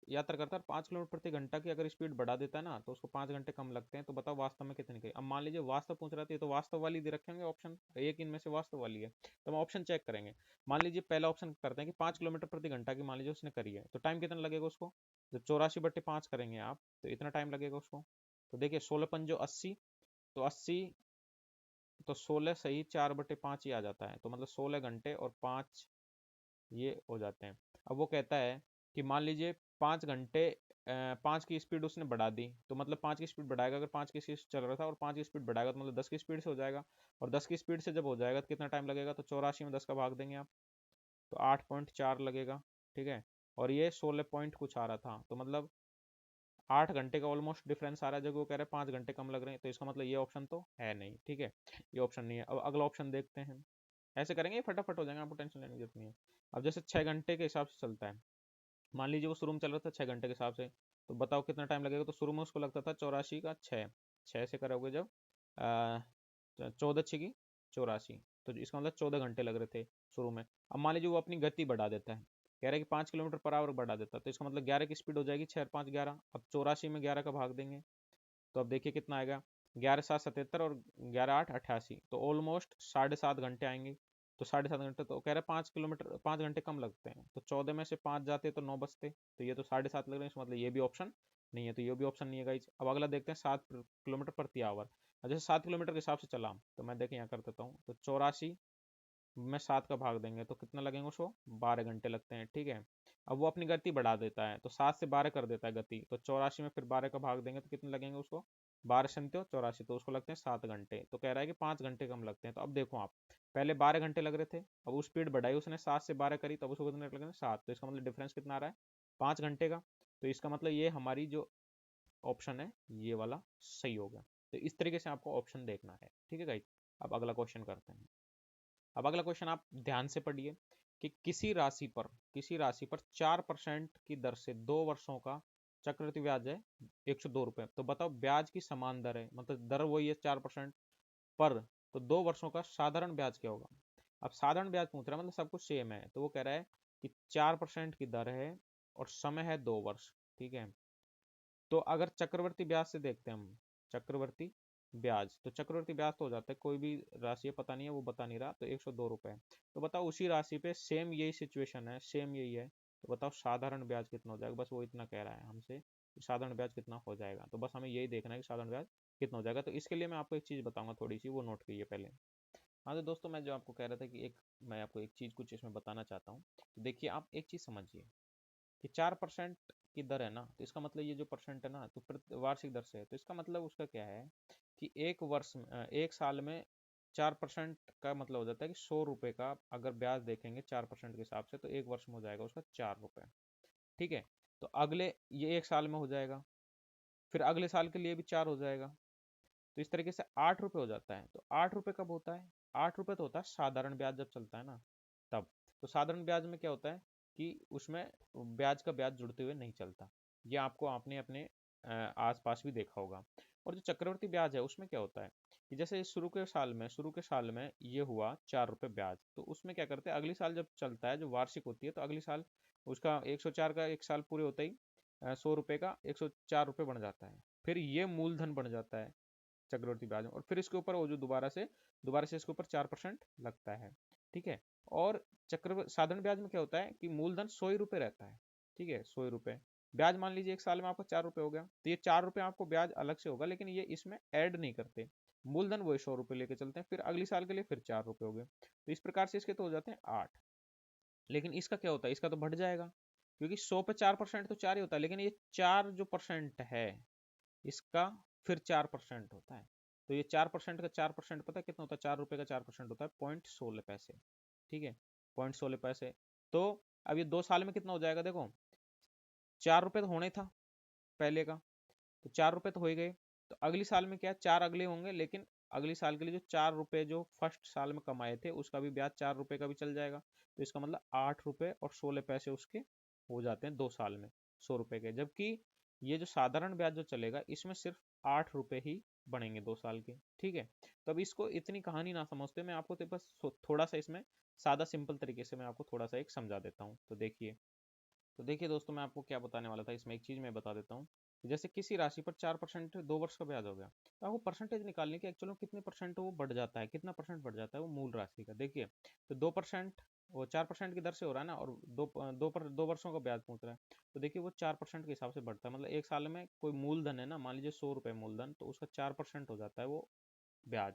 यात्रा करता है 5 किलोमीटर प्रति घंटा की अगर स्पीड बढ़ा देता है ना तो उसको 5 घंटे कम लगते हैं, तो बताओ वास्तव में कितने की। अब मान लीजिए वास्तव पूछ रहा था, तो वास्तव वाली दे रखेंगे ऑप्शन, एक इनमें से वास्तव वाली है, तो हम ऑप्शन चेक करेंगे। मान लीजिए पहला ऑप्शन करते हैं कि 5 किलोमीटर प्रति घंटा की मान लीजिए उसने करी है, तो टाइम कितना लगेगा उसको, जब 84/5 करेंगे आप तो इतना टाइम लगेगा उसको। तो देखिए 16×5 = 80, तो 80, तो 16 सही 4/5 ही आ जाता है, तो मतलब 16 घंटे और 5 ये हो जाते हैं। अब वो कहता है कि मान लीजिए 5 घंटे 5 की स्पीड उसने बढ़ा दी, तो मतलब 5 की स्पीड बढ़ाएगा, अगर 5 की स्पीड चल रहा था और 5 की स्पीड बढ़ाएगा तो मतलब 10 की स्पीड से हो जाएगा, और 10 की स्पीड से जब हो जाएगा तो कितना टाइम लगेगा, तो 84 में 10 का भाग देंगे आप, तो 8.4 लगेगा, ठीक है। और ये 16 पॉइंट कुछ आ रहा था, तो मतलब 8 घंटे का ऑलमोस्ट डिफरेंस आ रहा है, जब वो कह रहे हैं 5 घंटे कम लग रहे हैं, तो इसका मतलब ये ऑप्शन तो है नहीं, ठीक है। ये ऑप्शन नहीं है। अब अगला ऑप्शन देखते हैं, ऐसे करेंगे ये फटाफट हो जाएगा, आपको टेंशन लेने की जरूरत नहीं है। अब जैसे 6 घंटे के हिसाब से चलता है, मान लीजिए वो शुरू में चल रहा था 6 घंटे के हिसाब से, तो बताओ कितना टाइम लगेगा। तो शुरू में उसको लगता था 84 का 6, 6 से करोगे जब 14×6 = 84, तो इसका मतलब 14 घंटे लग रहे थे शुरू में। अब मान लीजिए वो अपनी गति बढ़ा देता है, कह रहा है कि 5 किलोमीटर पर आवर बढ़ा देता है, तो इसका मतलब 11 की स्पीड हो जाएगी, 6 और 5 = 11। अब 84 में 11 का भाग देंगे, तो अब देखिए कितना आएगा, 11×7 = 77 और 11×8 = 88, तो ऑलमोस्ट 7.5 घंटे आएंगे। तो 7.5 घंटे, तो कह रहे हैं 5 किलोमीटर 5 घंटे कम लगते हैं, तो 14 में से 5 जाते तो 9 बचते, तो ये तो 7.5 लग रहे हैं, इसका मतलब ये भी ऑप्शन नहीं है, तो ये भी ऑप्शन नहीं है गाइज। अब अगला देखते हैं 7 किलोमीटर प्रति आवर। जैसे 7 किलोमीटर के हिसाब से चला, तो मैं देखें यहाँ कर देता हूँ, तो 84 में 7 का भाग देंगे तो कितना लगेंगे उसको, 12 घंटे लगते हैं, ठीक है। अब वो अपनी गति बढ़ा देता है, तो 7 से 12 कर देता है गति, तो 84 में फिर 12 का भाग देंगे तो कितने लगेंगे उसको, 12×7 = 84, तो उसको लगते हैं 7 घंटे। तो कह रहा है कि 5 घंटे कम लगते हैं। तो अब देखो आप, पहले 12 घंटे लग रहे थे, अब वो स्पीड बढ़ाई उसने 7 से 12 करी, तब उसको कितने लग रहे हैं 7, तो इसका मतलब डिफरेंस कितना आ रहा है, 5 घंटे का। तो इसका मतलब ये हमारी जो ऑप्शन है ये वाला सही होगा। तो इस तरीके से आपको ऑप्शन देखना है, ठीक है गाइस। अब अगला क्वेश्चन करते हैं। अब अगला क्वेश्चन आप ध्यान से पढ़िए कि किसी राशि पर 4% की दर से 2 वर्षों का चक्रवृद्धि ब्याज है 102 रुपए। तो बताओ ब्याज की समान दर है, मतलब दर वही है 4% पर, तो 2 वर्षों का साधारण ब्याज क्या होगा। अब साधारण ब्याज पूछ रहा है, मतलब सब कुछ सेम है, तो वो कह रहा है कि 4% की दर है और समय है 2 वर्ष, ठीक है। तो अगर चक्रवर्ती ब्याज से देखते हैं हम, चक्रवर्ती ब्याज, तो चक्रवर्ती ब्याज तो हो जाता है कोई भी राशि है, पता नहीं है वो बता नहीं रहा, तो 102 रुपए। तो बताओ उसी राशि पे सेम यही सिचुएशन है, सेम यही है, तो बताओ साधारण ब्याज कितना हो जाएगा। बस वो इतना कह रहा है हमसे कि साधारण ब्याज कितना हो जाएगा, तो बस हमें यही देखना है कि साधारण ब्याज कितना हो जाएगा। तो इसके लिए मैं आपको एक चीज बताऊंगा थोड़ी सी, वो नोट कीजिए पहले। हाँ तो दोस्तों, मैं जो आपको कह रहा था कि मैं आपको एक चीज कुछ इसमें बताना चाहता हूँ। तो देखिए आप एक चीज समझिए कि 4% की दर है ना, तो इसका मतलब ये जो परसेंट है ना, तो वार्षिक दर से है, तो इसका मतलब उसका क्या है कि एक वर्ष में 1 साल में 4% का मतलब हो जाता है कि 100 रुपए का अगर ब्याज देखेंगे 4% के हिसाब से, तो एक वर्ष में हो जाएगा उसका 4 रुपए, ठीक है। तो अगले ये 1 साल में हो जाएगा, फिर अगले साल के लिए भी 4 हो जाएगा, तो इस तरीके से 8 रुपए हो जाता है। तो 8 रुपए कब होता है, 8 रुपए तो होता है साधारण ब्याज जब चलता है ना, तब। तो साधारण ब्याज में क्या होता है कि उसमें ब्याज का ब्याज जुड़ते हुए नहीं चलता। ये आपको आपने अपने आसपास भी देखा होगा। और जो चक्रवृद्धि ब्याज है उसमें क्या होता है कि जैसे शुरू के साल में ये हुआ 4 रुपये ब्याज, तो उसमें क्या करते हैं अगली साल जब चलता है, जो वार्षिक होती है, तो अगली साल उसका 104 का एक साल पूरे होते ही 100 रुपये का 104 रुपये बन जाता है। फिर ये मूलधन बन जाता है चक्रवर्ती ब्याज में, और फिर इसके ऊपर वो जो दोबारा से इसके ऊपर 4% लगता है। ठीक है। और चक्र साधारण ब्याज में क्या होता है कि मूलधन 100 ही रुपये रहता है। ठीक है, 100 रुपये ब्याज, मान लीजिए एक साल में आपका 4 रुपये हो गया, तो ये 4 रुपये आपको ब्याज अलग से होगा, लेकिन ये इसमें ऐड नहीं करते। मूलधन वही 100 रुपये लेके चलते हैं, फिर अगली साल के लिए फिर 4 रुपये हो गए। तो इस प्रकार से इसके तो हो जाते हैं 8। लेकिन इसका क्या होता है, इसका तो बढ़ जाएगा, क्योंकि 100 पे 4% तो 4 ही होता है, लेकिन ये 4% है इसका, फिर 4% होता है। तो ये 4% का 4% पता है कितना होता है? 4 रुपए का 4% होता है 0.16 पैसे। ठीक है, 0.16 पैसे। तो अब ये 2 साल में कितना हो जाएगा देखो, 4 रुपए तो होना ही था पहले का, तो 4 रुपए तो हो ही गए। तो अगली साल में क्या, 4 अगले होंगे, लेकिन अगली साल के लिए जो 4 रुपए जो फर्स्ट साल में कमाए थे उसका भी ब्याज 4 रुपए का भी चल जाएगा। तो इसका मतलब 8 रुपए और 16 पैसे उसके हो जाते हैं 2 साल में 100 रुपए के। जबकि ये जो साधारण ब्याज जो चलेगा इसमें सिर्फ 8 रुपए ही बनेंगे 2 साल के। ठीक है। तो अब इसको इतनी कहानी ना समझते, मैं आपको तो बस थोड़ा सा इसमें सादा सिंपल तरीके से मैं आपको थोड़ा सा एक समझा देता हूँ। तो देखिए दोस्तों, मैं आपको क्या बताने वाला था इसमें, एक चीज़ मैं बता देता हूँ। जैसे किसी राशि पर 4% 2 वर्ष का ब्याज हो गया, तो आपको परसेंटेज निकालने की एक्चुअली कितने परसेंट वो बढ़ जाता है, कितना परसेंट बढ़ जाता है वो मूल राशि का। देखिए, तो 2%, वो 4% की दर से हो रहा है ना, और 2 वर्षों का ब्याज पूछ रहा है, तो देखिए वो 4% के हिसाब से बढ़ता है। मतलब एक साल में कोई मूलधन है ना, मान लीजिए 100 रुपये मूलधन, तो उसका 4% हो जाता है वो ब्याज।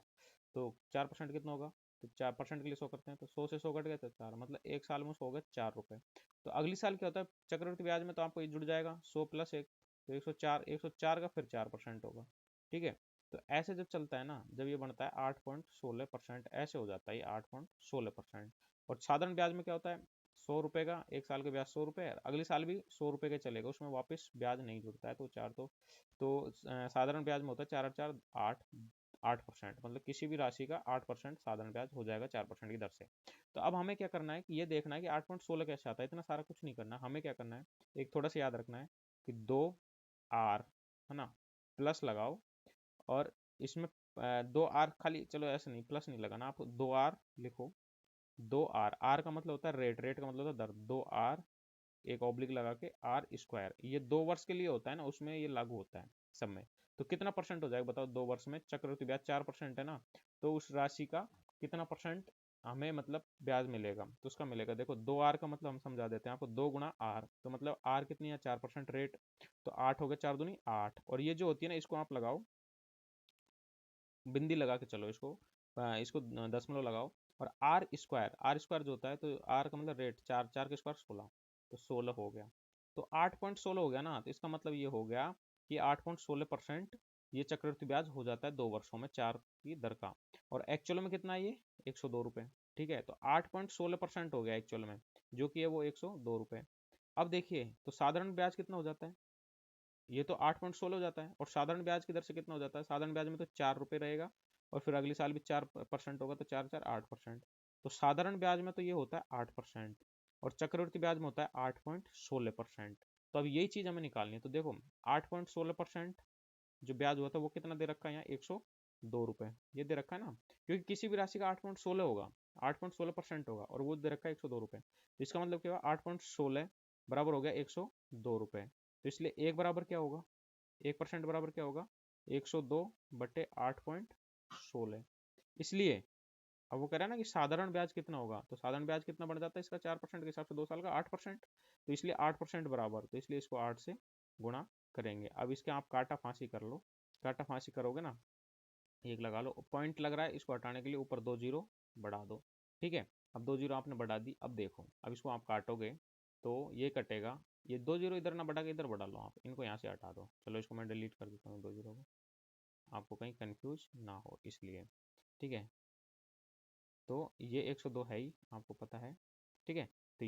तो 4% कितना होगा, तो 4% के लिए 100 करते हैं, तो 100 से 100 कट गया तो 4, मतलब एक साल में 100 हो गया 4 रुपये। तो अगली साल क्या होता है चक्रवृद्धि ब्याज में, तो आपको ये जुड़ जाएगा 100 + 1, तो 104 का फिर 4% होगा। ठीक है। तो ऐसे जब चलता है ना, जब ये बनता है 8.16%, ऐसे हो जाता है ये 8.16%। और साधारण ब्याज में क्या होता है, 100 रुपये का एक साल का ब्याज 100 रुपये, अगले साल भी 100 रुपये का चलेगा, उसमें वापस ब्याज नहीं जुड़ता है। तो चार तो साधारण ब्याज में होता है 4 और 4 8, 8%, मतलब किसी भी राशि का 8% साधारण ब्याज हो जाएगा 4% की दर से। तो अब हमें क्या करना है कि ये देखना है कि 8.16 कैसे आता है, इतना सारा कुछ नहीं करना। हमें क्या करना है, एक थोड़ा सा याद रखना है कि 2 R है ना, प्लस लगाओ, और इसमें 2 R खाली, चलो ऐसे नहीं, प्लस नहीं लगाना, आप 2 R लिखो। 2 R, आर का मतलब होता है रेट का मतलब होता है दर। 2 R, एक ऑब्लिक लगा के R², ये 2 वर्ष के लिए होता है ना, उसमें ये लागू होता है सब में। तो कितना परसेंट हो जाएगा बताओ, 2 वर्ष में चक्रवृद्धि ब्याज 4% है ना, तो उस राशि का कितना परसेंट हमें मतलब ब्याज मिलेगा, तो उसका मिलेगा, देखो 2 R का मतलब हम समझा देते हैं आपको, 2 × R, तो मतलब R कितनी है, 4% रेट, तो 8 हो गया, 4 दूनी 8, और ये जो होती है ना, इसको आप लगाओ, बिंदी लगा के चलो, इसको दशमलव लगाओ, और आर स्क्वायर जो होता है, तो आर का मतलब रेट, 4 4 के स्क्वायर 16, तो 16 हो गया। तो 8.16 हो गया ना, तो इसका मतलब ये हो गया कि 8.16% ये चक्रवृद्धि ब्याज हो जाता है 2 वर्षों में 4 की दर का। और एक्चुअल में कितना है ये, 102 रुपये। ठीक है, तो 8.16% हो गया एक्चुअल में, जो कि है वो 102 रुपये। अब देखिए, तो साधारण ब्याज कितना हो जाता है, ये तो 8.16 हो जाता है, और साधारण ब्याज की दर से कितना हो जाता है, साधारण ब्याज में तो 4 रुपये रहेगा, और फिर अगली साल भी 4% होगा, तो 4 4 8%। तो साधारण ब्याज में तो ये होता है 8%, और चक्रवृद्धि ब्याज में होता है 8.16%। तो अब यही चीज हमें निकालनी है। तो देखो, 8.16% जो ब्याज हुआ था वो कितना दे रखा है यहाँ, 102 रुपये ये दे रखा है ना, क्योंकि किसी भी राशि का 8.16 होगा, 8.16% होगा, और वो दे रखा है 102 रुपये। तो इसका मतलब क्या हुआ, 8.16 बराबर हो गया 102 रुपये। तो इसलिए एक बराबर क्या होगा, 1% बराबर क्या होगा, 102/8.16। इसलिए अब वो कह रहा है ना कि साधारण ब्याज कितना होगा, तो साधारण ब्याज कितना बढ़ जाता है इसका, 4% के हिसाब से 2 साल का 8%। तो इसलिए 8% बराबर, तो इसलिए इसको 8 से गुणा करेंगे। अब इसके आप काटा फांसी कर लो, काटा फांसी करोगे ना, एक लगा लो, पॉइंट लग रहा है, इसको हटाने के लिए ऊपर 2 जीरो बढ़ा दो। ठीक है, अब 2 जीरो आपने बढ़ा दी। अब देखो, अब इसको आप काटोगे तो ये कटेगा, ये 2 जीरो इधर ना बढ़ा के इधर बढ़ा लो, आप इनको यहाँ से हटा दो। चलो इसको मैं डिलीट कर देता हूँ 2 जीरो को, आपको कहीं कंफ्यूज ना हो इसलिए। ठीक है, तो ये 102 है ही, आपको पता है। ठीक है, तो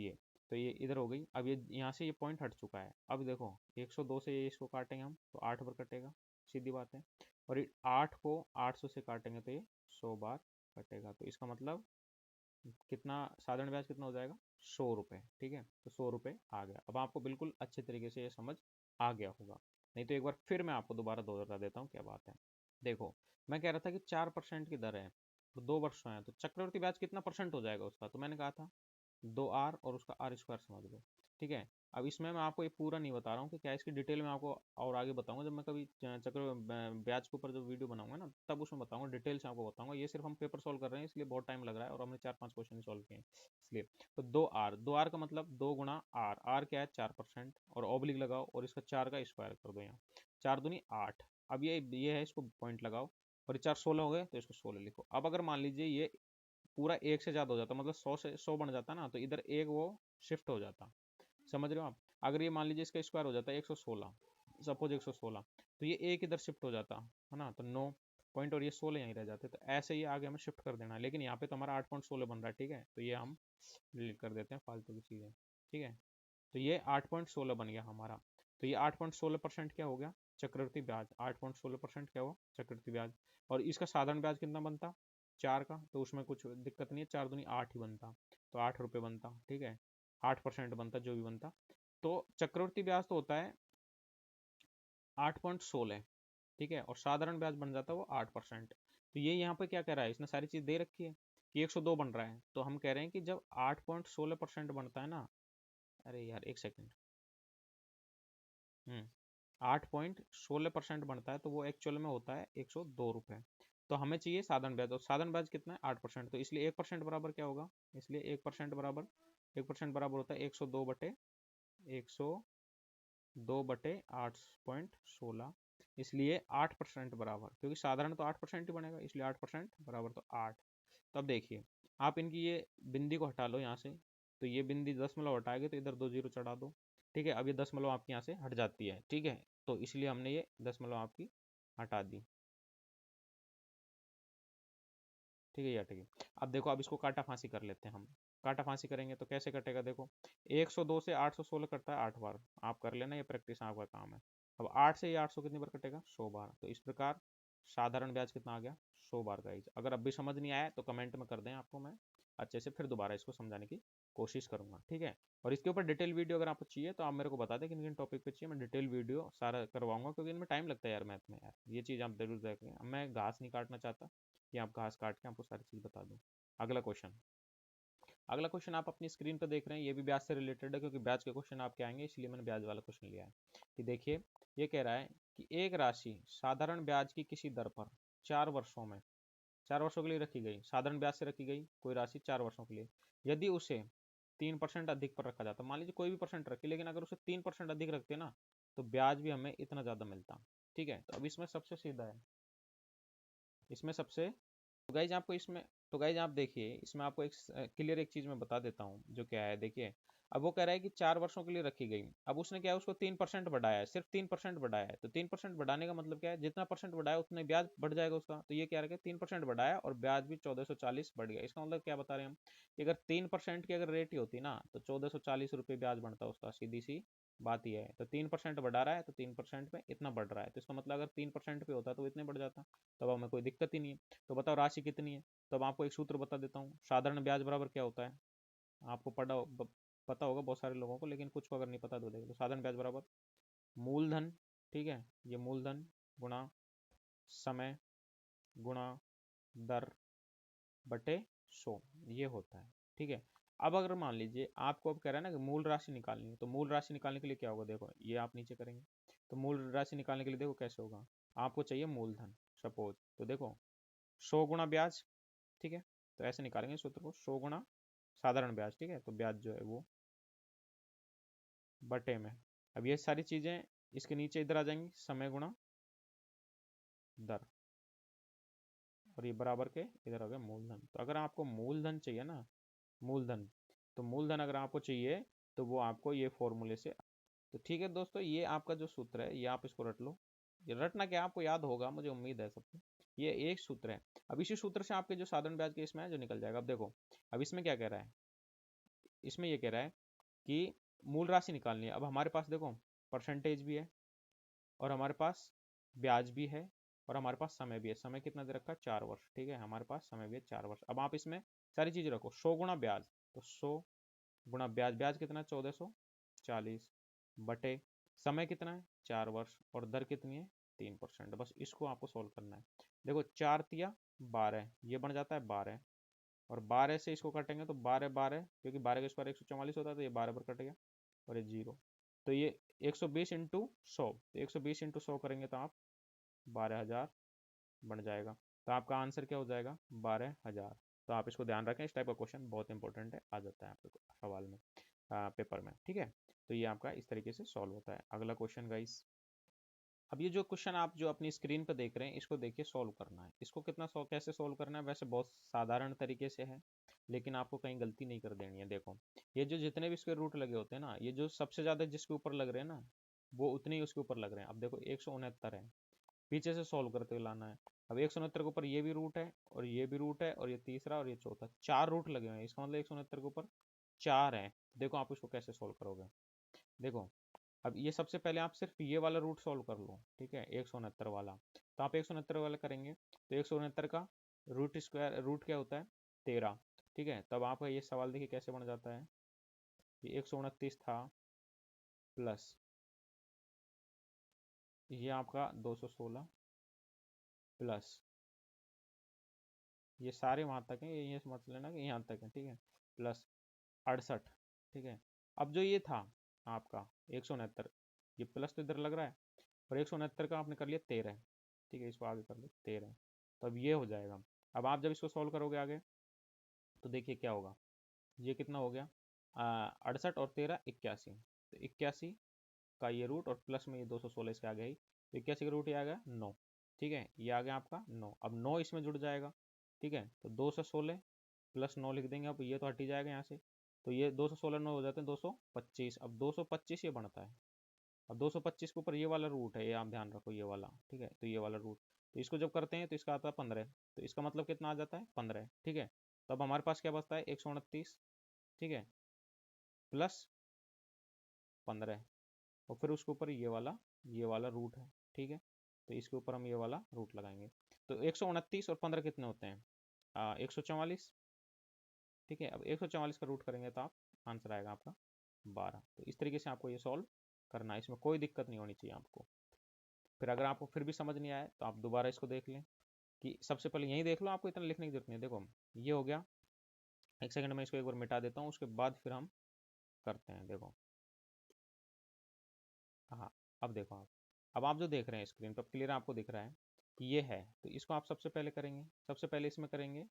ये इधर हो गई। अब ये यहाँ से ये पॉइंट हट चुका है। अब देखो, 102 से इसको काटेंगे हम तो 8 बार कटेगा, सीधी बात है। और ये 8 को 800 से काटेंगे तो ये 100 बार कटेगा। तो इसका मतलब कितना साधारण ब्याज कितना हो जाएगा, 100 रुपये। ठीक है, तो 100 रुपये आ गया। अब आपको बिल्कुल अच्छे तरीके से ये समझ आ गया होगा, नहीं तो एक बार फिर मैं आपको दोबारा दोहरा देता हूँ क्या बात है। देखो, मैं कह रहा था कि 4% की दर है और 2 वर्ष हैं, तो चक्रवृद्धि ब्याज कितना परसेंट हो जाएगा उसका, तो मैंने कहा था 2R और उसका R² समझ लो। ठीक है, अब इसमें मैं आपको ये पूरा नहीं बता रहा हूँ कि क्या इसकी डिटेल में आपको और आगे बताऊंगा, जब मैं कभी ब्याज के ऊपर जो वीडियो बनाऊंगा ना, तब उसमें बताऊंगा, डिटेल से आपको बताऊंगा। ये सिर्फ हम पेपर सॉल्व कर रहे हैं, इसलिए बहुत टाइम लग रहा है और हमने 4-5 क्वेश्चन सॉल्व किए हैं इसलिए। तो 2R, 2R का मतलब 2 गुणा R क्या है, 4%, और ऑब्लिक लगाओ और इसका 4 का स्क्वायर कर दो यहाँ, 4 दूनी 8। अब ये है, इसको पॉइंट लगाओ, और 4 16 हो गए तो इसको 16 लिखो। अब अगर मान लीजिए ये पूरा एक से ज़्यादा हो जाता, मतलब 100 से 100 बन जाता ना, तो इधर एक वो शिफ्ट हो जाता। समझ रहे हो आप। अगर ये मान लीजिए इसका स्क्वायर हो जाता है 116, सपोज 116, तो ये एक इधर शिफ्ट हो जाता है ना, तो 9 पॉइंट और ये 16 यहीं रह जाते। तो ऐसे ही आगे हमें शिफ्ट कर देना है, लेकिन यहाँ पे तो हमारा 8.16 बन रहा है। ठीक है, तो ये हम डिलीट कर देते हैं फालतू की चीज़ें। ठीक है, तो ये 8.16 बन गया हमारा। तो ये 8.16% क्या हो गया, चक्रवृद्धि ब्याज। 8.16% क्या हुआ, चक्रवृद्धि ब्याज। और इसका साधारण ब्याज कितना बनता, 4 का, तो उसमें कुछ दिक्कत नहीं है, 4 दूनी 8 ही बनता, तो 8 रुपये बनता। ठीक है, 8% बनता, जो भी बनता। तो चक्रवृद्धि ब्याज तो होता है 8.16। ठीक है, और साधारण ब्याज बन जाता है वो 8%। तो ये यहाँ पे क्या कह रहा है, इसने सारी चीज दे रखी है कि 102 बन रहा है, तो हम कह रहे हैं कि जब 8.16% बनता है ना, अरे यार एक सेकेंड, 8.16% बनता है, तो वो एक्चुअल में होता है 102 रुपये। तो हमें चाहिए साधारण ब्याज, और साधारण ब्याज कितना है, 8%, तो इसलिए 1% बराबर क्या होगा, इसलिए 1% बराबर होता है 102/8.16। इसलिए 8% बराबर, क्योंकि साधारण तो 8% ही बनेगा, इसलिए 8% बराबर तो 8। तब देखिए, आप इनकी ये बिंदी को हटा लो यहाँ से, तो ये बिंदी 10 हटाएंगे तो इधर 2 जीरो चढ़ा दो। ठीक है, अब ये 10 आपकी यहाँ से हट जाती है। ठीक है, तो इसलिए हमने ये 10 आपकी हटा दी। ठीक है, या ठीक है। अब देखो, अब इसको काटा फांसी कर लेते हैं हम। काटा फांसी करेंगे तो कैसे कटेगा, देखो 102 से 816 कटता है 8 बार, आप कर लेना, ये प्रैक्टिस आपका काम है। अब 8 से ये 800 कितनी बार कटेगा, 100 बार। तो इस प्रकार साधारण ब्याज कितना आ गया, 100 बार का। अगर अब भी समझ नहीं आया तो कमेंट में कर दें, आपको मैं अच्छे से फिर दोबारा इसको समझाने की कोशिश करूंगा। ठीक है, और इसके ऊपर डिटेल वीडियो अगर आपको चाहिए तो आप मेरे को बता दें किन किन टॉपिक पे चाहिए, मैं डिटेल वीडियो सारा करवाऊंगा, क्योंकि इनमें टाइम लगता है यार, मैथ में यार, ये चीज़ आप जरूर देखें। मैं घास नहीं काटना चाहता कि आप घास काट के आपको सारी चीज़ बता दूं। अगला क्वेश्चन, अगला क्वेश्चन आप अपनी स्क्रीन पर देख रहे हैं, ये भी ब्याज से रिलेटेड है, क्योंकि ब्याज के क्वेश्चन आपके आएंगे, इसलिए मैंने ब्याज वाला क्वेश्चन लिया है। कि देखिए, ये कह रहा है कि एक राशि साधारण ब्याज की किसी दर पर 4 वर्षों में, 4 वर्षों के लिए रखी गई, साधारण ब्याज से रखी गई कोई राशि 4 वर्षों के लिए, यदि उसे 3% अधिक पर रखा जाता, मान लीजिए कोई भी परसेंट रखे, लेकिन अगर उसे 3% अधिक रखते ना, तो ब्याज भी हमें इतना ज़्यादा मिलता। ठीक है, तो अब इसमें सबसे सीधा है, इसमें सबसे, तो गाइज आपको इसमें, तो गाइज आप देखिए, इसमें आपको एक क्लियर एक चीज मैं बता देता हूँ जो क्या है। देखिए, अब वो कह रहा है कि 4 वर्षों के लिए रखी गई, अब उसने क्या है, उसको 3% बढ़ाया है, सिर्फ 3% बढ़ाया है। तो 3% बढ़ाने का मतलब क्या है, जितना परसेंट बढ़ाया उतना ब्याज बढ़ जाएगा उसका। तो ये क्या रखे, 3% बढ़ाया और ब्याज भी 1440 बढ़ गया। इसका मतलब क्या बता रहे हैं हम, कि अगर 3% की अगर रेट ही होती ना, तो 1440 रुपये ब्याज बढ़ता उसका, सीधी सी बात यह है। तो 3% बढ़ा रहा है, तो 3% में इतना बढ़ रहा है, तो इसका मतलब अगर 3% पे होता तो इतने बढ़ जाता, तब हमें कोई दिक्कत ही नहीं है। तो बताओ राशि कितनी है, तो अब आपको एक सूत्र बता देता हूँ। साधारण ब्याज बराबर क्या होता है, आपको पता होगा बहुत सारे लोगों को, लेकिन कुछ को अगर नहीं पता तो देखो, तो साधारण ब्याज बराबर मूलधन, ठीक है, ये मूलधन गुणा समय गुणा दर बटे 100, ये होता है। ठीक है, अब अगर मान लीजिए आपको अब कह रहा है ना कि मूल राशि निकालनी है, तो मूल राशि निकालने के लिए क्या होगा, देखो ये आप नीचे करेंगे, तो मूल राशि निकालने के लिए देखो कैसे होगा, आपको चाहिए मूलधन सपोज, तो देखो 100 गुणा ब्याज। ठीक है, तो ऐसे निकालेंगे सूत्र को, 100 गुणा साधारण ब्याज, ठीक है, तो ब्याज जो है वो बटे में, अब ये सारी चीजें इसके नीचे इधर आ जाएंगी, समय गुणा दर, और ये बराबर के इधर आ गया मूलधन। तो अगर आपको मूलधन चाहिए ना, मूलधन, तो मूलधन अगर आपको चाहिए, तो वो आपको ये फॉर्मूले से, तो ठीक है दोस्तों, ये आपका जो सूत्र है, ये आप इसको रट लो। ये रटना क्या, आपको याद होगा, मुझे उम्मीद है सबको। ये एक सूत्र है। अब इसी सूत्र से आपके जो साधारण ब्याज के इसमें है जो निकल जाएगा। अब देखो, अब इसमें क्या कह रहा है, इसमें ये कह रहा है कि मूल राशि निकालनी है। अब हमारे पास देखो परसेंटेज भी है, और हमारे पास ब्याज भी है, और हमारे पास समय भी है। समय कितना दे रखा है, 4 वर्ष। ठीक है, हमारे पास समय भी है 4 वर्ष। अब आप इसमें सारी चीज़ें रखो। 100 गुणा ब्याज, तो 100 गुणा ब्याज, ब्याज कितना है 1440 बटे समय कितना है 4 वर्ष और दर कितनी है 3%। बस इसको आपको सोल्व करना है। देखो 4 तिया 12, ये बन जाता है 12 और 12 से इसको काटेंगे तो 12 12, क्योंकि 12 का स्क्वायर 144 होता है तो ये 12 पर कट गया और ये 0। तो ये 120 इंटू 100, तो 120 इंटू 100 करेंगे तो आप 12,000 बन जाएगा। तो आपका आंसर क्या हो जाएगा 12,000। तो आप इसको ध्यान रखें, इस टाइप का क्वेश्चन बहुत इंपॉर्टेंट है, आ जाता है आपके सवाल में, पेपर में, ठीक है। तो ये आपका इस तरीके से सॉल्व होता है। अगला क्वेश्चन गाइस, अब ये जो क्वेश्चन आप जो अपनी स्क्रीन पर देख रहे हैं इसको देखिए, सॉल्व करना है इसको। कितना कैसे सॉल्व करना है, वैसे बहुत साधारण तरीके से है, लेकिन आपको कहीं गलती नहीं कर देनी है। देखो ये जो जितने भी इसके रूट लगे होते हैं ना, ये जो सबसे ज्यादा जिसके ऊपर लग रहे हैं ना, वो उतने ही उसके ऊपर लग रहे हैं। अब देखो 169 है, पीछे से सॉल्व करते हुए लाना है। अब 169 के ऊपर ये भी रूट है और ये भी रूट है और ये तीसरा और ये चौथा, 4 रूट लगे हुए हैं। इसका मतलब 169 के ऊपर 4 है। देखो आप इसको कैसे सॉल्व करोगे। देखो अब ये सबसे पहले आप सिर्फ ये वाला रूट सॉल्व कर लो, ठीक है, 169 वाला। तो आप 169 वाला करेंगे तो 169 का रूट स्क्वायर, रूट क्या होता है 13, ठीक है। तब आपका ये सवाल देखिए कैसे बन जाता है, ये 129 था प्लस ये आपका 216 प्लस ये सारे वहाँ तक हैं, ये समझ लेना कि यहाँ तक है, ठीक है, प्लस 68, ठीक है। अब जो ये था आपका 169, ये प्लस तो इधर लग रहा है और 169 का आपने कर लिया 13, ठीक है, इसको आगे कर लो 13। तो अब ये हो जाएगा। अब आप जब इसको सॉल्व करोगे आगे तो देखिए क्या होगा, ये कितना हो गया 68 और 13 81, तो 81 का ये रूट और प्लस में ये 216 इसके आगे ही, तो 81 का रूट ये आ गया 9, ठीक है, ये आ गया आपका 9। अब 9 इसमें जुड़ जाएगा, ठीक है, तो 216 प्लस 9 लिख देंगे, अब ये तो हट ही जाएगा यहाँ से। तो ये 216 9 हो जाते हैं 225। अब 225 ये बनता है। अब 225 के ऊपर ये वाला रूट है, ये आप ध्यान रखो, ये वाला, ठीक है, तो ये वाला रूट, तो इसको जब करते हैं तो इसका आता है 15, तो इसका मतलब कितना आ जाता है 15, ठीक है। तो अब हमारे पास क्या बचता है 129, ठीक है, प्लस 15 और फिर उसके ऊपर ये वाला रूट है, ठीक है। तो इसके ऊपर हम ये वाला रूट लगाएंगे। तो 129 और 15 कितने होते हैं 144, ठीक है। अब 144 का रूट करेंगे तो आप आंसर आएगा आपका 12। तो इस तरीके से आपको ये सॉल्व करना है, इसमें कोई दिक्कत नहीं होनी चाहिए आपको। फिर अगर आपको फिर भी समझ नहीं आया तो आप दोबारा इसको देख लें, कि सबसे पहले यही देख लो, आपको इतना लिखने की जरूरत नहीं है। देखो ये हो गया, एक सेकंड में इसको एक बार मिटा देता हूँ, उसके बाद फिर हम करते हैं। देखो हाँ, अब देखो अब आप जो देख रहे हैं स्क्रीन पर क्लियर आपको दिख रहा है कि ये है, तो इसको आप सबसे पहले करेंगे, सबसे पहले इसमें करेंगे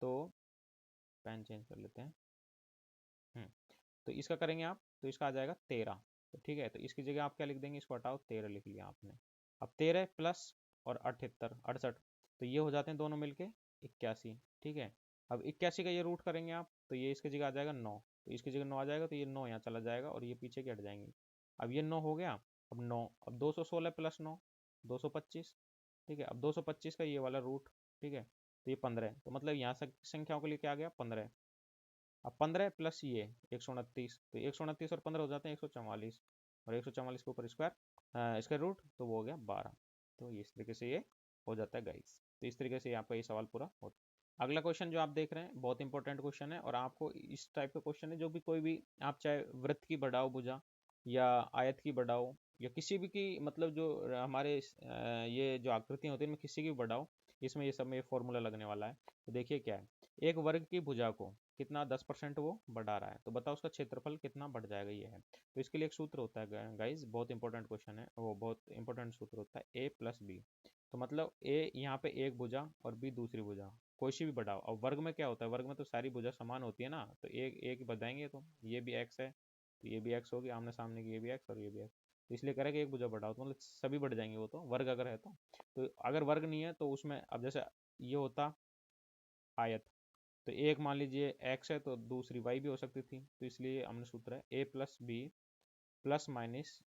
तो पेन चेंज कर लेते हैं। तो इसका करेंगे आप, तो इसका आ जाएगा 13, तो ठीक है, तो इसकी जगह आप क्या लिख देंगे, इसको हटाओ 13 लिख लिया आपने। अब 13 प्लस और 78 68, तो ये हो जाते हैं दोनों मिलके 81, ठीक है। अब 81 का ये रूट करेंगे आप, तो ये इसकी जगह आ जाएगा 9, तो इसकी जगह 9 आ जाएगा, तो ये 9 यहाँ चला जाएगा और ये पीछे की हट जाएंगी। अब ये 9 हो गया, अब 9, अब 216 प्लस 9 225, ठीक है। अब 225 का ये वाला रूट, ठीक है, तो ये 15, तो मतलब यहाँ संख्याओं के लिए क्या आ गया 15। अब 15 प्लस ये 129, तो 129 और 15 हो जाते हैं 144, और 144 के ऊपर स्क्वायर इसका रूट, तो वो हो गया 12। तो इस तरीके से ये हो जाता है गाइस। तो इस तरीके से आपका ये सवाल पूरा होता है। अगला क्वेश्चन जो आप देख रहे हैं बहुत इंपॉर्टेंट क्वेश्चन है, और आपको इस टाइप का क्वेश्चन है जो भी कोई भी आप चाहे वृत्त की बढ़ाओ भुजा या आयत की बढ़ाओ या किसी भी की, मतलब जो हमारे ये जो आकृतियां होती है इनमें किसी की भी बढ़ाओ, इसमें ये सब में ये फॉर्मूला लगने वाला है। तो देखिए क्या है, एक वर्ग की भुजा को कितना 10% वो बढ़ा रहा है, तो बताओ उसका क्षेत्रफल कितना बढ़ जाएगा, ये है। तो इसके लिए एक सूत्र होता है गाइज, बहुत इंपॉर्टेंट क्वेश्चन है, वो बहुत इंपॉर्टेंट सूत्र होता है ए प्लस बी। तो मतलब ए यहाँ पे एक भुजा और बी दूसरी भुजा, कोई सी भी बढ़ाओ। और वर्ग में क्या होता है, वर्ग में तो सारी भुजा समान होती है ना, तो एक एक बढ़ाएंगे, तो ये भी एक्स है तो ये भी एक्स होगी, आमने सामने की ये भी एक्स और ये भी एक्स, तो इसलिए करेगा एक भुजा बढ़ाओ, तो मतलब सभी बढ़ जाएंगे वो, तो वर्ग अगर है तो अगर वर्ग नहीं है तो उसमें अब जैसे ये होता आयत, तो एक मान लीजिए x है तो दूसरी y भी हो सकती थी, तो इसलिए हमने सूत्र है a plus B plus minus